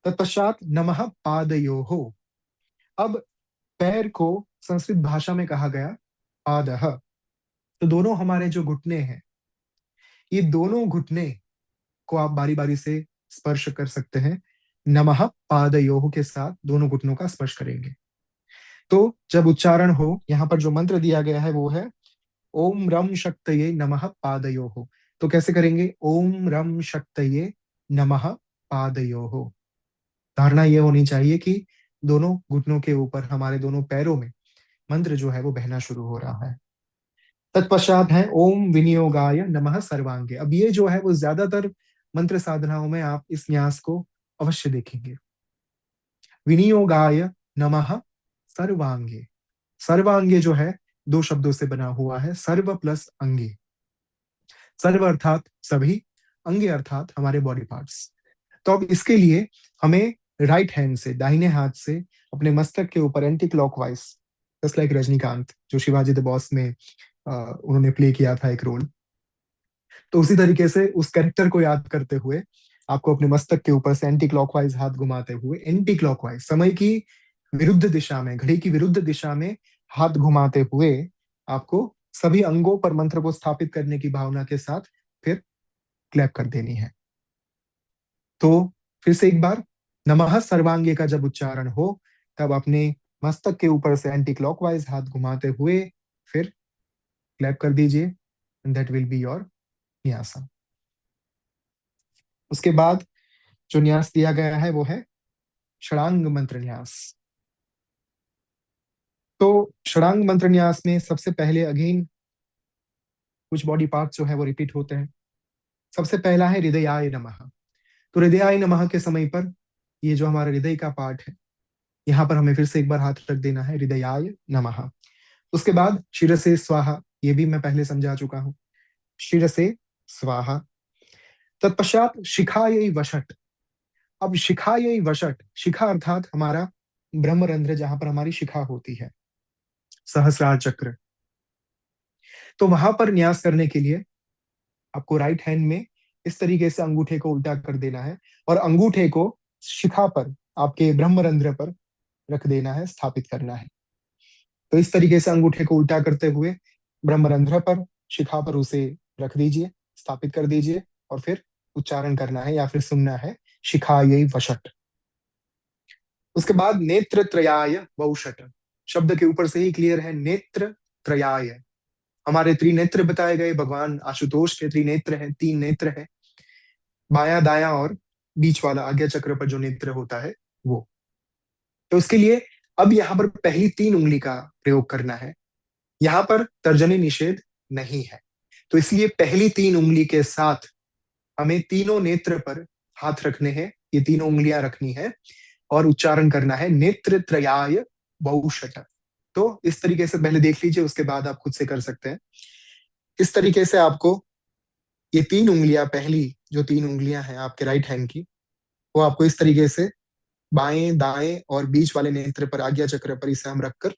तत्पश्चात नमः पादयोः। अब पैर को संस्कृत भाषा में कहा गया पादः। तो दोनों हमारे जो घुटने हैं, ये दोनों घुटने को आप बारी बारी से स्पर्श कर सकते हैं। नमः पादयोः के साथ दोनों घुटनों का स्पर्श करेंगे। तो जब उच्चारण हो, यहाँ पर जो मंत्र दिया गया है वो है ओम रम शक्तये नमः पादयोः। तो कैसे करेंगे? ओम रम शक्तये नमः पादयोः। धारणा ये होनी चाहिए कि दोनों घुटनों के ऊपर, हमारे दोनों पैरों में मंत्र जो है वो बहना शुरू हो रहा है। तत्पश्चात है ओम विनियोगाय नमः सर्वांगे। अब ये जो है वो ज्यादातर मंत्र साधनाओं में आप इस न्यास को अवश्य देखेंगे। विनियोगाय नमः सर्वांगे। सर्वांगे जो है 2 शब्दों से बना हुआ है, सर्व प्लस अंगे। सर्व अर्थात सभी, अंगे अर्थात हमारे बॉडी पार्ट्स। तो अब इसके लिए हमें राइट हैंड से, दाहिने हाथ से अपने मस्तक के ऊपर anti clockwise, just like Rajinikanth जो शिवाजी द बॉस में उन्होंने प्ले किया था एक रोल, तो उसी तरीके से उस कैरेक्टर को याद करते हुए आपको अपने मस्तक के ऊपर से एंटी क्लॉकवाइज हाथ घुमाते हुए, एंटी क्लॉकवाइज समय की विरुद्ध दिशा में, घड़ी की विरुद्ध दिशा में हाथ घुमाते हुए आपको सभी अंगों पर मंत्र को स्थापित करने की भावना के साथ फिर क्लैप कर देनी है। तो फिर से एक बार, नमः सर्वांगे का जब उच्चारण हो, तब अपने मस्तक के ऊपर से एंटी क्लॉकवाइज हाथ घुमाते हुए फिर क्लैप कर दीजिए, and that will be your न्यासा। उसके बाद जो न्यास दिया गया है वो है षडांग मंत्र न्यास। तो षडांग मंत्र न्यास में सबसे पहले अगेन कुछ बॉडी पार्ट जो है वो रिपीट होते हैं। सबसे पहला है हृदयाय नमः। तो हृदयाय नमः के समय पर ये जो हमारा हृदय का पार्ट है, यहाँ पर हमें फिर से एक बार हाथ रख देना है, हृदयाय नमः। उसके बाद शिरसे स्वाहा, ये भी मैं पहले समझा चुका हूँ, शिरसे स्वाहा। तत्पश्चात शिखायै वषट। अब शिखायै वषट, शिखा अर्थात हमारा ब्रह्मरंध्र, जहां पर हमारी शिखा होती है, सहस्रार चक्र। तो वहां पर न्यास करने के लिए आपको राइट हैंड में इस तरीके से अंगूठे को उल्टा कर देना है और अंगूठे को शिखा पर, आपके ब्रह्मरंध्र पर रख देना है, स्थापित करना है। तो इस तरीके से अंगूठे को उल्टा करते हुए ब्रह्मरंध्र पर, शिखा पर उसे रख दीजिए, स्थापित कर दीजिए और फिर उच्चारण करना है या फिर सुनना है शिखायै वषट। उसके बाद नेत्र त्रयाय वौषट। शब्द के ऊपर से ही क्लियर है, नेत्र त्रयाय। हमारे त्रिनेत्र बताए गए, भगवान आशुतोष के त्रिनेत्र हैं, 3 नेत्र हैं, बाया दाया और बीच वाला आज्ञा चक्र पर जो नेत्र होता है वो। तो इसके लिए अब यहाँ पर पहली 3 उंगली का प्रयोग करना है। यहाँ पर तर्जनी निषेध नहीं है, तो इसलिए पहली 3 उंगली के साथ हमें तीनों नेत्र पर हाथ रखने हैं, ये तीनों उंगलियां रखनी है और उच्चारण करना है नेत्र त्रयाय वौषट। तो इस तरीके से पहले देख लीजिए, उसके बाद आप खुद से कर सकते हैं। इस तरीके से आपको ये 3 उंगलियां, पहली जो 3 उंगलियां हैं आपके राइट हैंड की, वो आपको इस तरीके से बाएं दाएं और बीच वाले नेत्र पर, आज्ञा चक्र पर इसे हम रखकर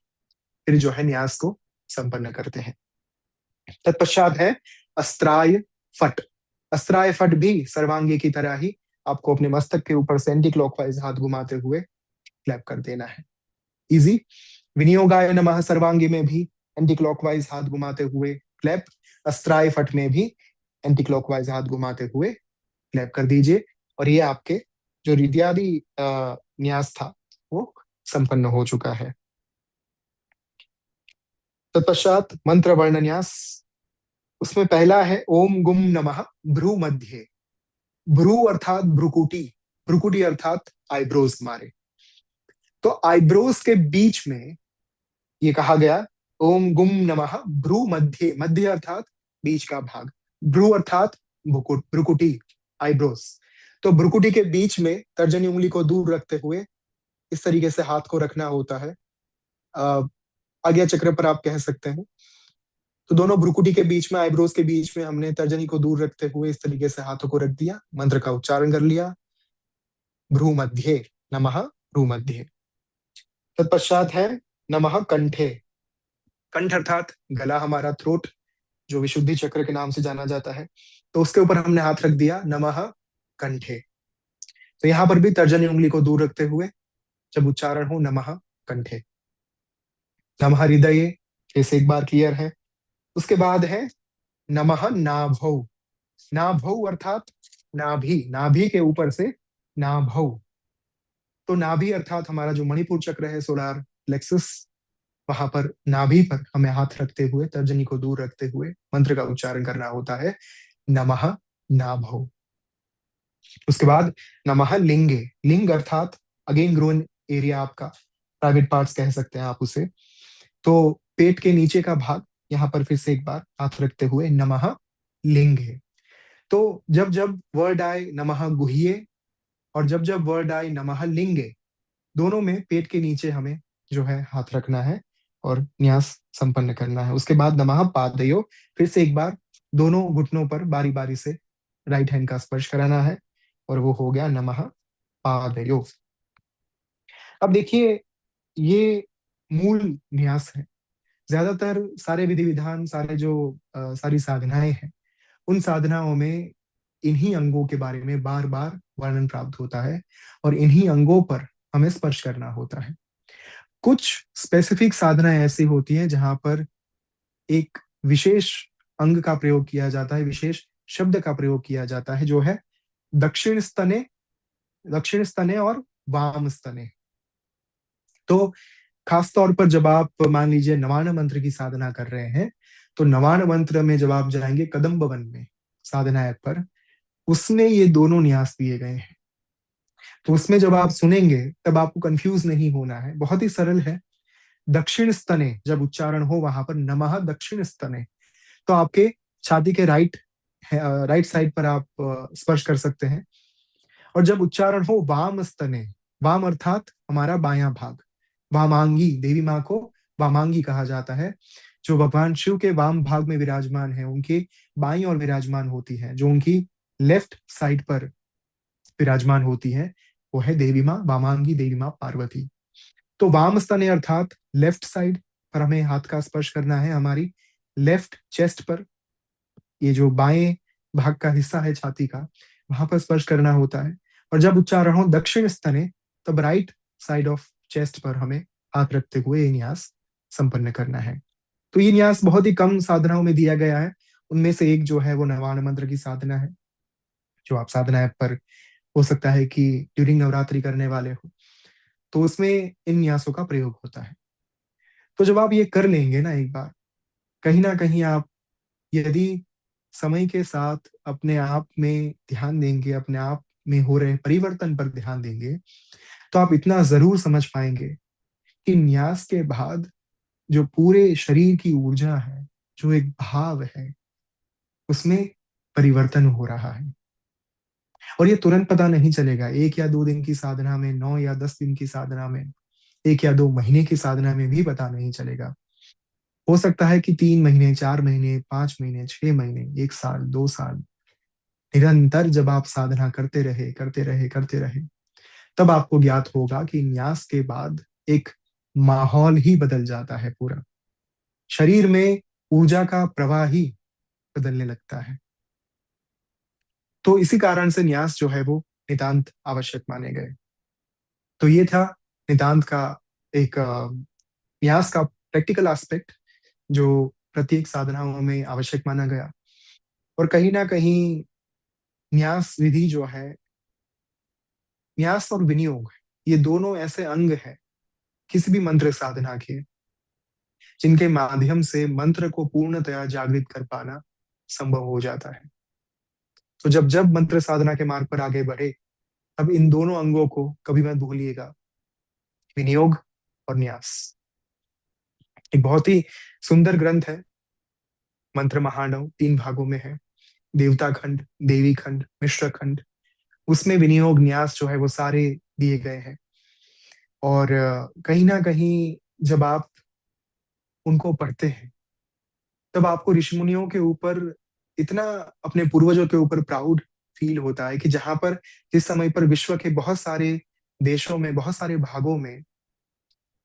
फिर जो है न्यास को संपन्न करते हैं। तत्पश्चात है अस्त्राय फट। अस्त्राय फट भी सर्वांगी की तरह ही आपको अपने मस्तक के ऊपर से एंटी क्लॉकवाइज हाथ घुमाते हुए क्लैप कर देना है। इजी। विनियोगाय नमः सर्वांगी में भी एंटी क्लॉकवाइज हाथ घुमाते हुए क्लैप, अस्त्राय फट में भी एंटी क्लॉकवाइज हाथ घुमाते हुए क्लैप कर दीजिए और ये आपके जो हृदयादि न्यास था वो संपन्न हो चुका है। तत्पश्चात मंत्र वर्ण न्यास। उसमें पहला है ओम गुम नमः भ्रू मध्य। भ्रू अर्थात भ्रुकुटी, भ्रुकुटी अर्थात आईब्रोज हमारे। तो आईब्रोज के बीच में ये कहा गया ओम गुम नमः भ्रू मध्य, मध्य अर्थात बीच का भाग, भ्रू अर्थात भ्रुकुटी, आईब्रोज। तो भ्रुकुटी के बीच में तर्जनी उंगली को दूर रखते हुए इस तरीके से हाथ को रखना होता है। आज्ञा चक्र पर आप कह सकते हैं। तो दोनों भ्रुकुटी के बीच में, आईब्रोज के बीच में हमने तर्जनी को दूर रखते हुए इस तरीके से हाथों को रख दिया, मंत्र का उच्चारण कर लिया, भ्रू मध्य नमः, भ्रू मध्य। तत्पश्चात है नमः कंठे। कंठ अर्थात गला, हमारा थ्रोट, जो विशुद्धि चक्र के नाम से जाना जाता है। तो उसके ऊपर हमने हाथ रख दिया, नमः कंठे। तो यहां पर भी तर्जनी उंगली को दूर रखते हुए जब उच्चारण हो नमः कंठे। नमः हृदय, जैसे एक बार क्लियर है। उसके बाद है नमः नाभौ। नाभौ अर्थात नाभि, नाभि के ऊपर से नाभौ। तो नाभि अर्थात हमारा जो मणिपुर चक्र है, सोलार प्लेक्सस, वहां पर नाभि पर हमें हाथ रखते हुए, तर्जनी को दूर रखते हुए मंत्र का उच्चारण करना होता है, नमः नाभौ। उसके बाद नमः लिंगे। लिंग अर्थात अगेन ग्रोन एरिया, आपका प्राइवेट पार्ट्स कह सकते हैं आप उसे। तो पेट के नीचे का भाग, यहाँ पर फिर से एक बार हाथ रखते हुए नमः लिंगे। तो जब जब वर्ड आए नमः गुह्ये और जब जब वर्ड आए नमः लिंगे, दोनों में पेट के नीचे हमें जो है हाथ रखना है और न्यास संपन्न करना है। उसके बाद नमः पादयो, फिर से एक बार दोनों घुटनों पर बारी बारी से राइट हैंड का स्पर्श कराना है और वो हो गया नमः पादयो। अब देखिए, ये मूल न्यास है। ज्यादातर सारे विधि विधान, सारे जो सारी साधनाएं हैं, उन साधनाओं में इन्हीं अंगों के बारे में बार बार वर्णन प्राप्त होता है और इन्हीं अंगों पर हमें स्पर्श करना होता है। कुछ स्पेसिफिक साधनाएं ऐसी होती हैं जहां पर एक विशेष अंग का प्रयोग किया जाता है, विशेष शब्द का प्रयोग किया जाता है, जो है दक्षिण स्तने, दक्षिण स्तने और वाम स्तने। तो खासतौर पर जब आप मान लीजिए नवान मंत्र की साधना कर रहे हैं, तो नवान मंत्र में जब आप जाएंगे कदम्ब वन में साधना ऐप पर, उसमें ये दोनों न्यास दिए गए हैं। तो उसमें जब आप सुनेंगे तब आपको कंफ्यूज नहीं होना है, बहुत ही सरल है। दक्षिण स्तने जब उच्चारण हो वहां पर नमः दक्षिण स्तने, तो आपके छाती के राइट साइड पर आप स्पर्श कर सकते हैं। और जब उच्चारण हो वाम स्तने, वाम अर्थात हमारा बायां भाग, वामांगी, देवी माँ को वामांगी कहा जाता है। जो भगवान शिव के वाम भाग में विराजमान है, उनके बाईं ओर विराजमान होती है, जो उनकी लेफ्ट साइड पर विराजमान होती है, वो है देवी माँ, वामांगी देवी माँ पार्वती। तो वाम स्तने अर्थात लेफ्ट साइड पर हमें हाथ का स्पर्श करना है, हमारी लेफ्ट चेस्ट पर, ये जो बाएं भाग का हिस्सा है छाती का, वहां पर स्पर्श करना होता है। और जब उच्चारण हो दक्षिण स्तने, तब राइट साइड ऑफ चेस्ट पर हमें हाथ रखते हुए ये न्यास संपन्न करना है। तो ये न्यास बहुत ही कम साधनाओं में दिया गया है। उनमें से एक जो है वो नवान मंत्र की साधना है, जो आप साधना ऐप पर हो सकता है कि ड्यूरिंग नवरात्रि करने वाले हो, तो उसमें इन न्यासों का प्रयोग होता है। तो जब आप ये कर लेंगे ना एक बार, कहीं ना कहीं आप यदि समय के साथ अपने आप में ध्यान देंगे, अपने आप में हो रहे परिवर्तन पर ध्यान देंगे, तो आप इतना जरूर समझ पाएंगे कि न्यास के बाद जो पूरे शरीर की ऊर्जा है, जो एक भाव है, उसमें परिवर्तन हो रहा है। और ये तुरंत पता नहीं चलेगा, 1 या 2 दिन की साधना में, 9 या 10 दिन की साधना में, 1 या 2 महीने की साधना में भी पता नहीं चलेगा। हो सकता है कि 3 महीने, 4 महीने, 5 महीने, 6 महीने, 1 साल, 2 साल निरंतर जब आप साधना करते रहे करते रहे करते रहे, तब आपको ज्ञात होगा कि न्यास के बाद एक माहौल ही बदल जाता है पूरा। शरीर में ऊर्जा का प्रवाह ही बदलने लगता है। तो इसी कारण से न्यास जो है वो नितांत आवश्यक माने गए। तो ये था नितांत का एक न्यास का प्रैक्टिकल एस्पेक्ट, जो प्रत्येक साधनाओं में आवश्यक माना गया। और कहीं ना कहीं न्यास विधि जो है, न्यास और विनियोग, ये दोनों ऐसे अंग है किसी भी मंत्र साधना के, जिनके माध्यम से मंत्र को पूर्णतया जागृत कर पाना संभव हो जाता है। तो जब जब मंत्र साधना के मार्ग पर आगे बढ़े, तब इन दोनों अंगों को कभी मत भूलिएगा, विनियोग और न्यास। एक बहुत ही सुंदर ग्रंथ है मंत्र महांडव, 3 भागों में है, देवता खंड, देवी खंड, मिश्र खंड। उसमें विनियोग न्यास जो है वो सारे दिए गए हैं। और कहीं ना कहीं जब आप उनको पढ़ते हैं, तब आपको ऋषि मुनियों के ऊपर इतना, अपने पूर्वजों के ऊपर प्राउड फील होता है कि जहां पर, जिस समय पर विश्व के बहुत सारे देशों में, बहुत सारे भागों में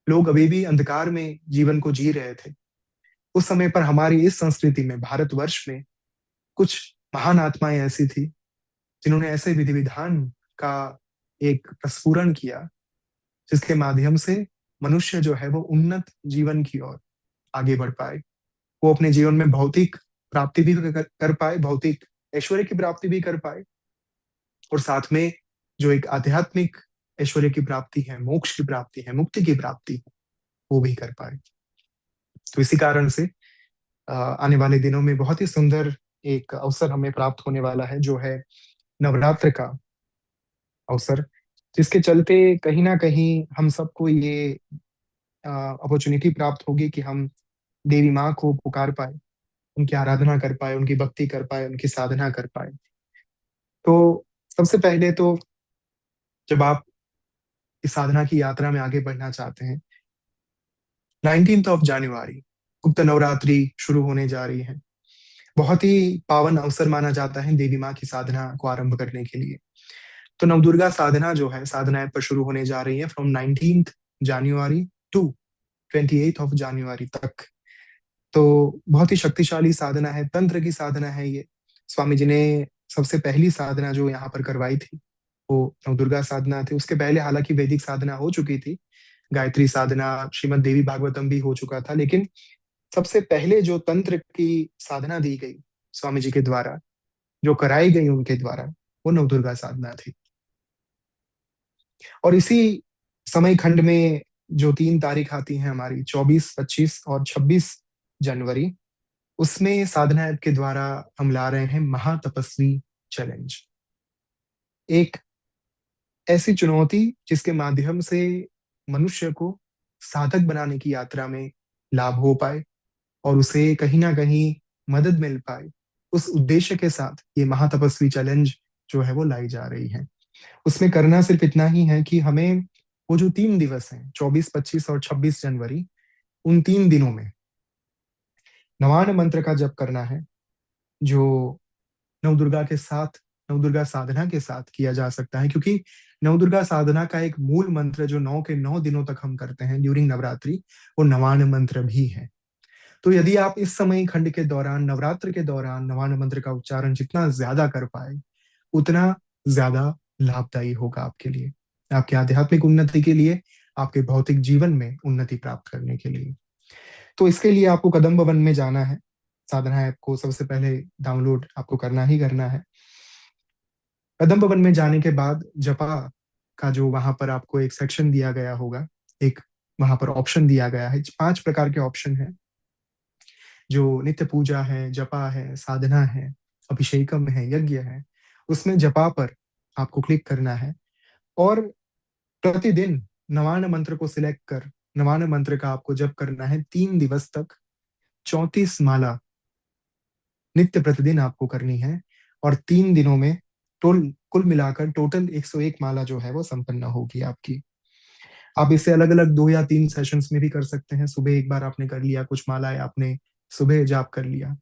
लोग अभी भी अंधकार में जीवन को जी रहे थे, उस समय पर हमारी इस संस्कृति में, भारतवर्ष में, कुछ महान आत्माएं ऐसी थी जिन्होंने ऐसे विधि विधान का एक प्रस्फुरण किया, जिसके माध्यम से मनुष्य जो है वो उन्नत जीवन की ओर आगे बढ़ पाए। वो अपने जीवन में भौतिक प्राप्ति भी कर पाए, भौतिक ऐश्वर्य की प्राप्ति भी कर पाए, और साथ में जो एक आध्यात्मिक ऐश्वर्य की प्राप्ति है, मोक्ष की प्राप्ति है, मुक्ति की प्राप्ति है, वो भी कर पाए। तो इसी कारण से आने वाले दिनों में बहुत ही सुंदर एक अवसर हमें प्राप्त होने वाला है, जो है नवरात्र का अवसर, जिसके चलते कहीं ना कहीं हम सबको ये अपॉर्चुनिटी प्राप्त होगी कि हम देवी माँ को पुकार पाए, उनकी आराधना कर पाए, उनकी भक्ति कर पाए, उनकी साधना कर पाए। तो सबसे पहले तो जब आप इस साधना की यात्रा में आगे बढ़ना चाहते हैं, 19 जनवरी गुप्त नवरात्रि शुरू होने जा रही है। बहुत ही पावन अवसर माना जाता है देवी माँ की साधना को आरंभ करने के लिए। तो नवदुर्गा साधना जो है साधना ऐप पर शुरू होने जा रही है फ्रॉम 19 जनवरी टू 28 जनवरी तक। तो बहुत ही शक्तिशाली साधना है, तंत्र की साधना है ये। स्वामी जी ने सबसे पहली साधना जो यहाँ पर करवाई थी, वो नवदुर्गा साधना थी। उसके पहले हालांकि वैदिक साधना हो चुकी थी, गायत्री साधना, श्रीमद देवी भागवतम भी हो चुका था, लेकिन सबसे पहले जो तंत्र की साधना दी गई स्वामी जी के द्वारा, जो कराई गई उनके द्वारा, वो नवदुर्गा साधना थी। और इसी समय खंड में जो 3 तारीख आती है हमारी, 24, 25 और 26 जनवरी, उसमें साधना ऐप के द्वारा हम ला रहे हैं महातपस्वी चैलेंज, एक ऐसी चुनौती जिसके माध्यम से मनुष्य को साधक बनाने की यात्रा में लाभ हो पाए और उसे कहीं ना कहीं मदद मिल पाए, उस उद्देश्य के साथ ये महातपस्वी चैलेंज जो है वो लाई जा रही है। उसमें करना सिर्फ इतना ही है कि हमें वो जो 3 दिवस हैं, 24, 25 और 26 जनवरी, उन 3 दिनों में नवान मंत्र का जप करना है, जो नवदुर्गा के साथ, नवदुर्गा साधना के साथ किया जा सकता है, क्योंकि नवदुर्गा साधना का एक मूल मंत्र जो 9 के 9 दिनों तक हम करते हैं ड्यूरिंग नवरात्रि, वो नवान मंत्र भी है। तो यदि आप इस समय खंड के दौरान, नवरात्र के दौरान नवान मंत्र का उच्चारण जितना ज्यादा कर पाए, उतना ज्यादा लाभदायी होगा आपके लिए, आपके आध्यात्मिक उन्नति के लिए, आपके भौतिक जीवन में उन्नति प्राप्त करने के लिए। तो इसके लिए आपको कदम वन में जाना है। साधना ऐप को सबसे पहले डाउनलोड आपको करना ही करना है। कदम भवन में जाने के बाद जपा का जो वहां पर आपको एक सेक्शन दिया गया होगा, एक वहां पर ऑप्शन दिया गया है, 5 प्रकार के ऑप्शन है, जो नित्य पूजा है, जपा है, साधना है, अभिषेकम है, यज्ञ है। उसमें जपा पर आपको क्लिक करना है और प्रतिदिन नवान मंत्र को सिलेक्ट कर नवान मंत्र का आपको जप करना है 3 दिवस तक। 34 माला नित्य प्रतिदिन आपको करनी है और 3 दिनों में कुल मिलाकर टोटल 101 माला जो है वो संपन्न होगी आपकी। आप इसे अलग अलग 2 या 3 सेशंस में भी कर सकते हैं। सुबह एक बार आपने कर लिया, कुछ मालाएं आपने सुबह जाप कर लिया,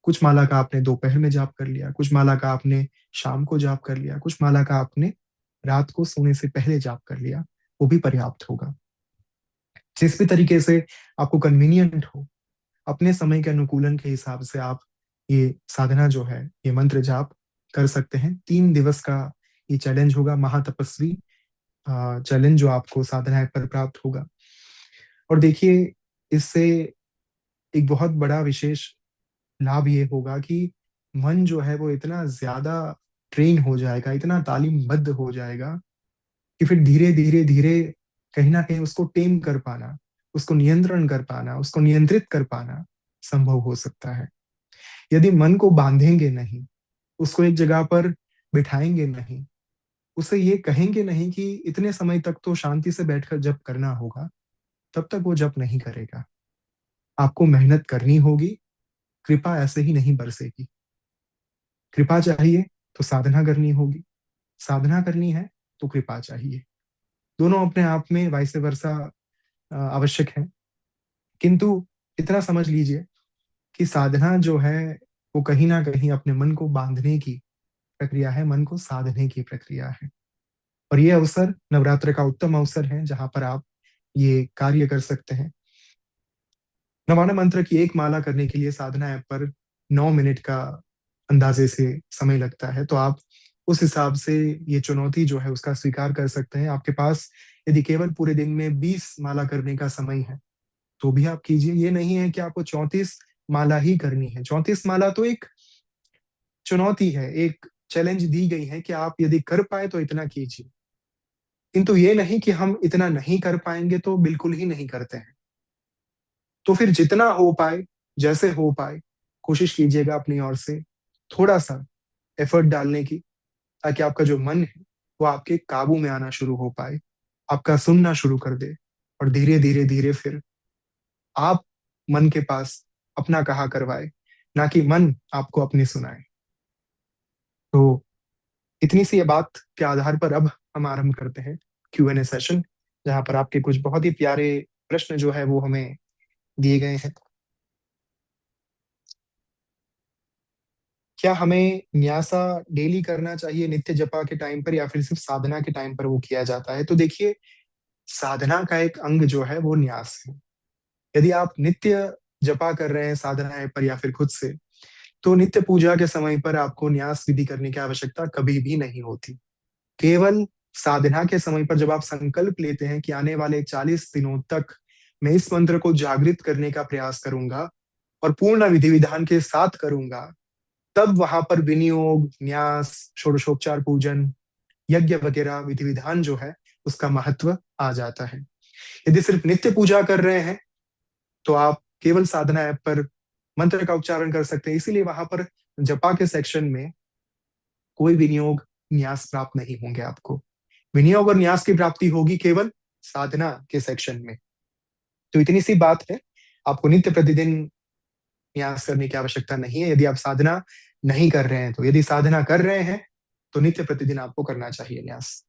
कुछ माला का आपने दोपहर में जाप कर लिया, कुछ माला का आपने शाम को जाप कर लिया, कुछ माला का आपने रात को सोने से पहले जाप कर लिया, वो भी पर्याप्त होगा। जिस भी तरीके से आपको कन्वीनियंट हो, अपने समय के अनुकूलन के हिसाब से आप ये साधना जो है, ये मंत्र जाप कर सकते हैं। 3 दिवस का ये चैलेंज होगा, महातपस्वी चैलेंज जो आपको साधना ऐप पर प्राप्त होगा। और देखिए, इससे एक बहुत बड़ा विशेष लाभ ये होगा कि मन जो है वो इतना ज्यादा ट्रेन हो जाएगा, इतना तालीमबद्ध हो जाएगा कि फिर धीरे धीरे धीरे कहीं ना कहीं उसको टेम कर पाना, उसको नियंत्रण कर पाना, उसको नियंत्रित कर पाना संभव हो सकता है। यदि मन को बांधेंगे नहीं, उसको एक जगह पर बिठाएंगे नहीं, उसे ये कहेंगे नहीं कि इतने समय तक तो शांति से बैठकर जप करना होगा, तब तक वो जप नहीं करेगा। आपको मेहनत करनी होगी, कृपा ऐसे ही नहीं बरसेगी। कृपा चाहिए तो साधना करनी होगी, साधना करनी है तो कृपा चाहिए। दोनों अपने आप में वाइस वर्सा आवश्यक है। किंतु इतना समझ लीजिए कि साधना जो है वो कहीं ना कहीं अपने मन को बांधने की प्रक्रिया है, मन को साधने की प्रक्रिया है। और ये अवसर नवरात्र का उत्तम अवसर है जहां पर आप ये कार्य कर सकते हैं। नवान मंत्र की एक माला करने के लिए साधना ऐप पर 9 मिनट का अंदाजे से समय लगता है, तो आप उस हिसाब से ये चुनौती जो है उसका स्वीकार कर सकते हैं। आपके पास यदि केवल पूरे दिन में 20 माला करने का समय है तो भी आप कीजिए। ये नहीं है कि आपको 34 माला ही करनी है। 34 माला तो एक चुनौती है, एक चैलेंज दी गई है कि आप यदि कर पाए तो इतना कीजिए, किंतु ये नहीं कि हम इतना नहीं कर पाएंगे तो बिल्कुल ही नहीं करते हैं। तो फिर जितना हो पाए, जैसे हो पाए, कोशिश कीजिएगा अपनी ओर से थोड़ा सा एफर्ट डालने की, ताकि आपका जो मन है वो आपके काबू में आना शुरू हो पाए, आपका सुनना शुरू कर दे और धीरे धीरे धीरे फिर आप मन के पास अपना कहा करवाए, ना कि मन आपको अपनी सुनाए। तो इतनी सी ये बात के आधार पर अब हम आरंभ करते हैं Q&A सेशन, जहां पर आपके कुछ बहुत ही प्यारे प्रश्न जो है वो हमें दिए गए हैं। क्या हमें न्यासा डेली करना चाहिए नित्य जपा के टाइम पर, या फिर सिर्फ साधना के टाइम पर वो किया जाता है? तो देखिए, साधना का एक अंग जो है वो न्यास है। यदि आप नित्य जपा कर रहे हैं साधना पर या फिर खुद से, तो नित्य पूजा के समय पर आपको न्यास विधि करने की आवश्यकता कभी भी नहीं होती। केवल साधना के समय पर जब आप संकल्प लेते हैं कि आने वाले 40 दिनों तक मैं इस मंत्र को जागृत करने का प्रयास करूंगा और पूर्ण विधि विधान के साथ करूंगा, तब वहां पर विनियोग, न्यास, षोडशोपचार पूजन, यज्ञ वगैरह विधि विधान जो है उसका महत्व आ जाता है। यदि सिर्फ नित्य पूजा कर रहे हैं तो आप केवल साधना ऐप पर मंत्र का उच्चारण कर सकते हैं। इसीलिए वहां पर जपा के सेक्शन में कोई विनियोग न्यास प्राप्त नहीं होंगे आपको। विनियोग और न्यास की प्राप्ति होगी केवल साधना के सेक्शन में। तो इतनी सी बात है, आपको नित्य प्रतिदिन न्यास करने की आवश्यकता नहीं है। यदि आप साधना नहीं कर रहे हैं तो, यदि साधना कर रहे हैं तो नित्य प्रतिदिन आपको करना चाहिए न्यास।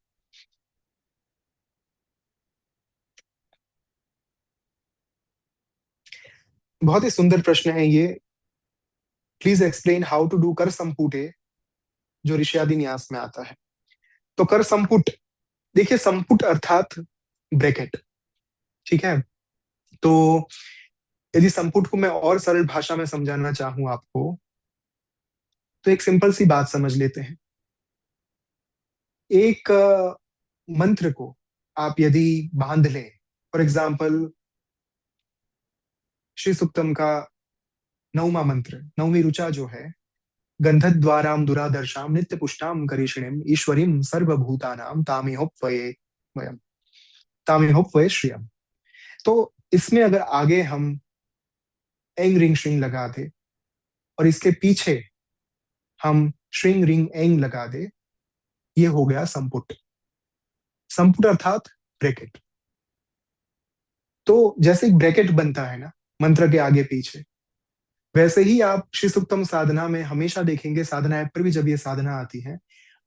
बहुत ही सुंदर प्रश्न है ये। Please explain how to do कर संपुटे, जो ऋषियादि न्यास में आता है। तो कर संपुट, देखिए संपुट अर्थात ब्रैकेट, ठीक है। तो यदि संपुट को मैं और सरल भाषा में समझाना चाहूं आपको, तो एक सिंपल सी बात समझ लेते हैं। एक मंत्र को आप यदि बांध लें, फॉर एग्जाम्पल श्री सुक्तम का 9वां मंत्र, 9वीं ऋचा जो है, गंधद्वाराम दुरादर्शाम नित्य पुष्टाम करीषिणीम ईश्वरीम सर्वभूतानाम तामिहोपवये वयम, तामिहोपवये श्रियम। तो इसमें अगर आगे हम एंग रिंग श्रिंग लगा दे और इसके पीछे हम श्रिंग रिंग एंग लगा दे, ये हो गया संपुट। संपुट अर्थात ब्रैकेट। तो जैसे एक ब्रैकेट बनता है ना मंत्र के आगे पीछे, वैसे ही आप श्री सुक्तम साधना में हमेशा देखेंगे, साधना ऐप पर भी जब ये साधना आती है,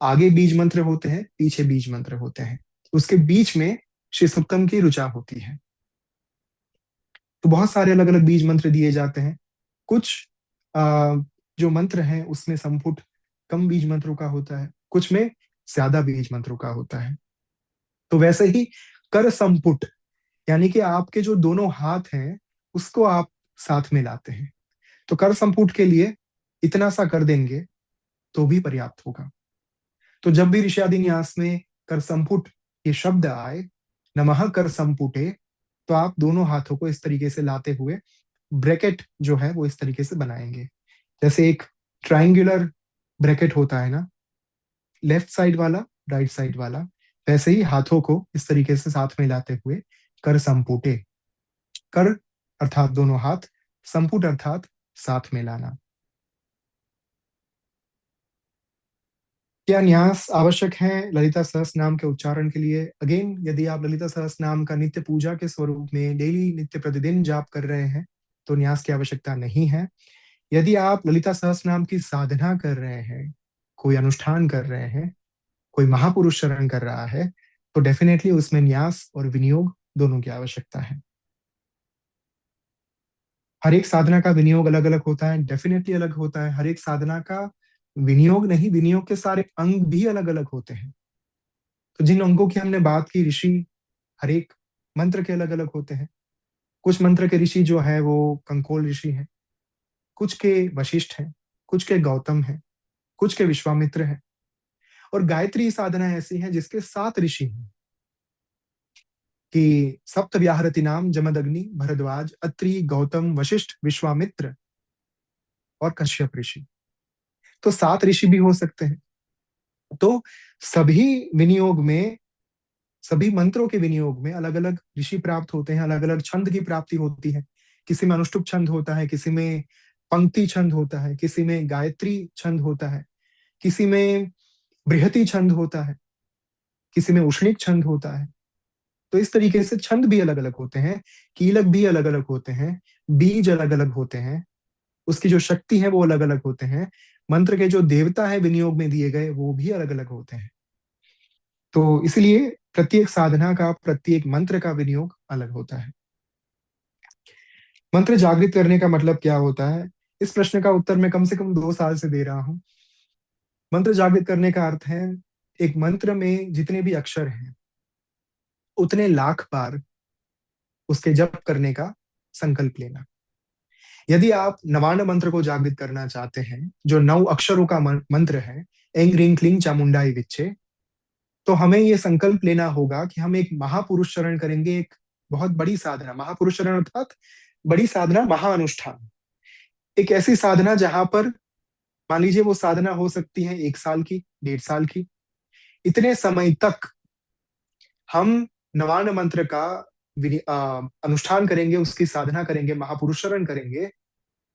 आगे बीज मंत्र होते हैं, पीछे बीज मंत्र होते हैं, उसके बीच में श्री सुक्तम की ऋचा होती है। तो बहुत सारे अलग अलग बीज मंत्र दिए जाते हैं। कुछ जो मंत्र हैं उसमें संपुट कम बीज मंत्रों का होता है, कुछ में ज्यादा बीज मंत्रों का होता है। तो वैसे ही कर संपुट, यानी कि आपके जो दोनों हाथ हैं उसको आप साथ में लाते हैं। तो कर संपुट के लिए इतना सा कर देंगे तो भी पर्याप्त होगा। तो जब भी ऋषादि न्यास में कर संपुट ये शब्द आए, नमः कर संपुटे, तो आप दोनों हाथों को इस तरीके से लाते हुए ब्रैकेट जो है वो इस तरीके से बनाएंगे। जैसे एक ट्राइंगुलर ब्रैकेट होता है ना, लेफ्ट साइड वाला, राइट साइड वाला, वैसे ही हाथों को इस तरीके से साथ में लाते हुए कर संपुटे। कर अर्थात दोनों हाथ, संपुट अर्थात साथ में लाना। क्या न्यास आवश्यक है ललिता सहस्त्र नाम के उच्चारण के लिए? अगेन, यदि आप ललिता सहस्त्र नाम का नित्य पूजा के स्वरूप में डेली नित्य प्रतिदिन जाप कर रहे हैं तो न्यास की आवश्यकता नहीं है। यदि आप ललिता सहस्त्र नाम की साधना कर रहे हैं, कोई अनुष्ठान कर रहे हैं, कोई महापुरुष शरण कर रहा है, तो डेफिनेटली उसमें न्यास और विनियोग दोनों की आवश्यकता है। हर एक साधना का विनियोग अलग अलग होता है, डेफिनेटली अलग होता है। हर एक साधना का विनियोग नहीं, विनियोग के सारे अंग भी अलग अलग होते हैं। तो जिन अंगों की हमने बात की, ऋषि हर एक मंत्र के अलग अलग होते हैं। कुछ मंत्र के ऋषि जो है वो कंकोल ऋषि हैं, कुछ के वशिष्ठ हैं, कुछ के गौतम हैं, कुछ के विश्वामित्र हैं। और गायत्री साधना ऐसी है जिसके 7 ऋषि हैं, कि सप्त व्याहरति नाम जमदग्नि भरद्वाज अत्रि गौतम वशिष्ठ विश्वामित्र और कश्यप ऋषि। तो 7 ऋषि भी हो सकते हैं। तो सभी विनियोग में, सभी मंत्रों के विनियोग में अलग अलग ऋषि प्राप्त होते हैं, अलग अलग छंद की प्राप्ति होती है। किसी में अनुष्टुप छंद होता है, किसी में पंक्ति छंद होता है, किसी में गायत्री छंद होता है, किसी में बृहति छंद होता है, किसी में उष्णिक छंद होता है। तो इस तरीके से छंद भी अलग अलग होते हैं, कीलक भी अलग अलग होते हैं, बीज अलग अलग होते हैं, उसकी जो शक्ति है वो अलग अलग होते हैं, मंत्र के जो देवता है विनियोग में दिए गए वो भी अलग अलग होते हैं। तो इसलिए प्रत्येक साधना का, प्रत्येक मंत्र का विनियोग अलग होता है। मंत्र जागृत करने का मतलब क्या होता है? इस प्रश्न का उत्तर मैं कम से कम 2 साल से दे रहा हूं। मंत्र जागृत करने का अर्थ है एक मंत्र में जितने भी अक्षर हैं उतने लाख बार उसके जप करने का संकल्प लेना। यदि आप नवान्न मंत्र को जागृत करना चाहते हैं, जो 9 अक्षरों का मंत्र है, एंग रिंग क्लिंग चामुंडाई विच्चे, तो हमें यह संकल्प लेना होगा कि हम एक महापुरुष शरण करेंगे, एक बहुत बड़ी साधना, महापुरुष शरण अर्थात बड़ी साधना, महाअनुष्ठान। एक ऐसी साधना जहां पर मान लीजिए वो साधना हो सकती है 1 साल की, 1.5 साल की। इतने समय तक हम नवान्न मंत्र का अनुष्ठान करेंगे, उसकी साधना करेंगे, महापुरुष शरण करेंगे,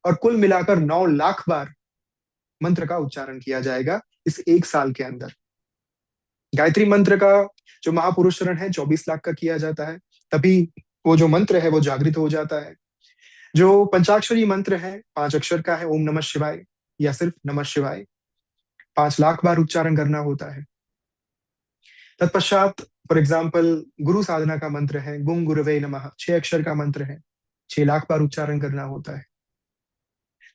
और कुल मिलाकर 9 लाख बार मंत्र का उच्चारण किया जाएगा इस 1 साल के अंदर। गायत्री मंत्र का जो महापुरुषरण है 24 लाख का किया जाता है, तभी वो जो मंत्र है वो जागृत हो जाता है। जो पंचाक्षरी मंत्र है 5 अक्षर का है, ओम नमः शिवाय या सिर्फ नमः शिवाय, 5 लाख बार उच्चारण करना होता है। तत्पश्चात फॉर एग्जाम्पल गुरु साधना का मंत्र है गुम गुरुवे नमः, 6 अक्षर का मंत्र है, 6 लाख बार उच्चारण करना होता है।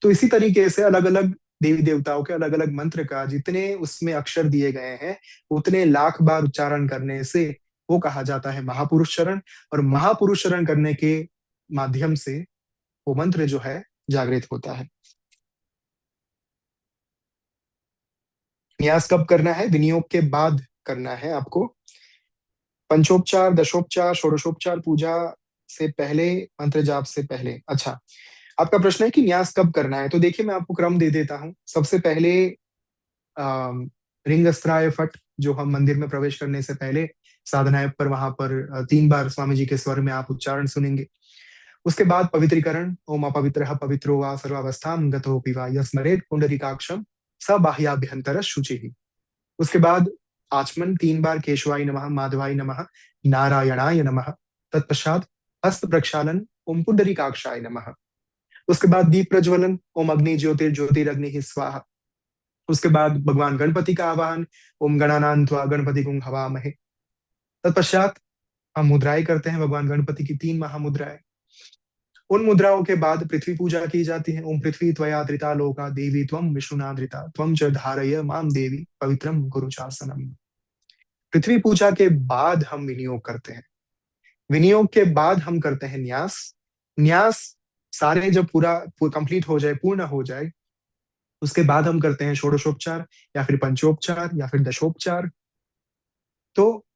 तो इसी तरीके से अलग अलग देवी देवताओं के अलग अलग मंत्र का जितने उसमें अक्षर दिए गए हैं उतने लाख बार उच्चारण करने से वो कहा जाता है महापुरुष चरण, और महापुरुष चरण करने के माध्यम से वो मंत्र जो है जागृत होता है। न्यास कब करना है? विनियोग के बाद करना है आपको। पंचोपचार, दशोपचार, षोडशोपचार पूजा से पहले, मंत्र जाप से पहले। अच्छा, आपका प्रश्न है कि न्यास कब करना है, तो देखिए मैं आपको क्रम दे देता हूँ। सबसे पहले रिंगस्त्राय फट, जो हम मंदिर में प्रवेश करने से पहले साधना ऐप पर वहां पर 3 बार स्वामी जी के स्वर में आप उच्चारण सुनेंगे। उसके बाद पवित्रीकरण, ओम अपवित्रः पवित्रो वा सर्वावस्थां गतोऽपि वा यस्मरेत् पुंडरीकाक्षं स बाह्याभ्यंतर शुचिः। उसके बाद आचमन 3 बार, केशवाय नमः, माधवाय नमः, नारायणाय नमः। तत्पश्चात हस्त प्रक्षालन, ओम पुंडरीकाक्षाय नमः। उसके बाद दीप प्रज्वलन, ओम अग्नि ज्योतिर्ज्योतिरग्नि स्वाहा। उसके बाद भगवान गणपति का आवाहन, ओम गणानां त्वा गणपतिगुं हवामहे। तत्पश्चात हम मुद्राएं करते हैं भगवान गणपति की 3 महामुद्राएं। उन मुद्राओं के बाद पृथ्वी पूजा की जाती है। ओम पृथ्वी त्वया धृता लोका देवी त्वं विष्णुना धृता त्वं च धारय माम देवी पवित्रम कुरु शासनम। पृथ्वी पूजा के बाद हम विनियोग करते हैं। विनियोग के बाद हम करते हैं न्यास। न्यास सारे जब पूरा कंप्लीट हो जाए, पूर्ण हो जाए, उसके बाद हम करते हैं षोडशोपचार या फिर पंचोपचार या फिर दशोपचार। तो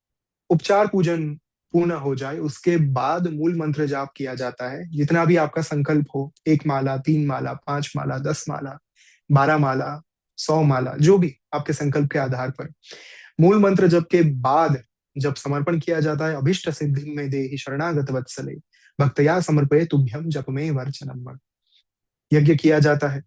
उपचार पूजन पूर्ण हो जाए उसके बाद मूल मंत्र जाप किया जाता है। जितना भी आपका संकल्प हो, 1 माला, 3 माला, 5 माला, 10 माला, 12 माला, 100 माला, जो भी आपके संकल्प के आधार पर मूल मंत्र जप के बाद जब समर्पण किया जाता है, अभिष्ट सिद्धि में देहि शरणागत वत्सले भक्तया समर्पये तुभ्यम जप में वर्चनम, यज्ञ किया जाता है।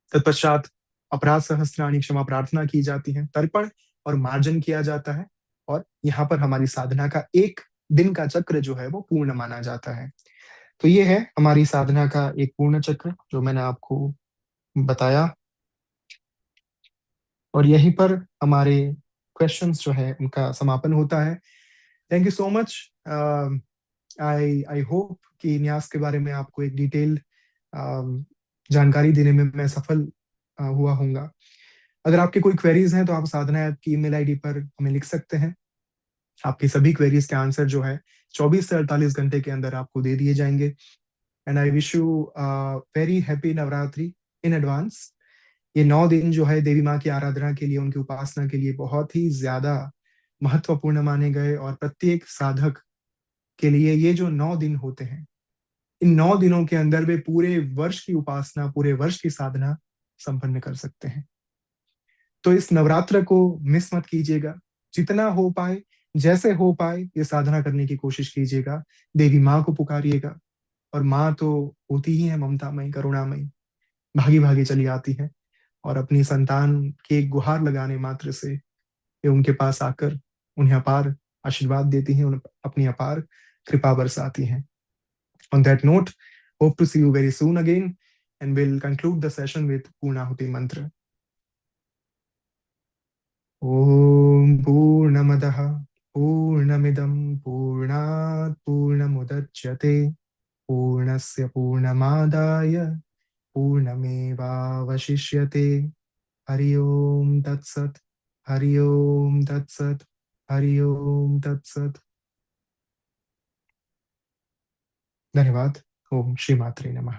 तत्पश्चात अपराध सहस्त्राणी, क्षमा प्रार्थना की जाती है, तर्पण और मार्जन किया जाता है, और यहाँ पर हमारी साधना का 1 दिन का चक्र जो है वो पूर्ण माना जाता है। तो ये है हमारी साधना का एक पूर्ण चक्र जो मैंने आपको बताया, और यहीं पर हमारे क्वेश्चंस जो है उनका समापन होता है। Thank you so much. I I hope कि न्यास के बारे में आपको एक डिटेल जानकारी देने में मैं सफल हुआ होऊंगा। अगर आपके कोई क्वेरीज हैं तो आप साधना ऐप की ईमेल आईडी पर हमें लिख सकते हैं। आपकी सभी क्वेरीज के आंसर जो है 24 से 48 घंटे के अंदर आपको दे दिए जाएंगे। And I wish you very happy Navratri in advance. ये 9 दिन जो है देवी माँ की आराधना के लिए, उनकी उपासना के लिए बहुत ही ज्यादा महत्वपूर्ण माने गए, और प्रत्येक साधक के लिए ये जो 9 दिन होते हैं, इन 9 दिनों के अंदर वे पूरे वर्ष की उपासना, पूरे वर्ष की साधना संपन्न कर सकते हैं। तो इस नवरात्र को मिस मत कीजिएगा। जितना हो पाए, जैसे हो पाए, ये साधना करने की कोशिश कीजिएगा। देवी माँ को पुकारिएगा, और माँ तो होती ही है ममतामयी, करुणामयी, भागी भागी चली आती है, और अपनी संतान के एक गुहार लगाने मात्र से ये उनके पास आकर उन्हें अपार आशीर्वाद देती हैं, उन्हें अपनी अपार कृपा बरसाती हैं। On that note, hope to see you very soon again, and we'll conclude the session with Purnahuti mantra. Om Purnamadah Purnamidam Purnat Purnamudachyate Purnasya Purnamadaya Purnamevavashishyate. Hari Om Tat Sat. Hari Om Tat Sat. Hari Om Tat Sat. धन्यवाद। ओम श्री मात्रे नमः।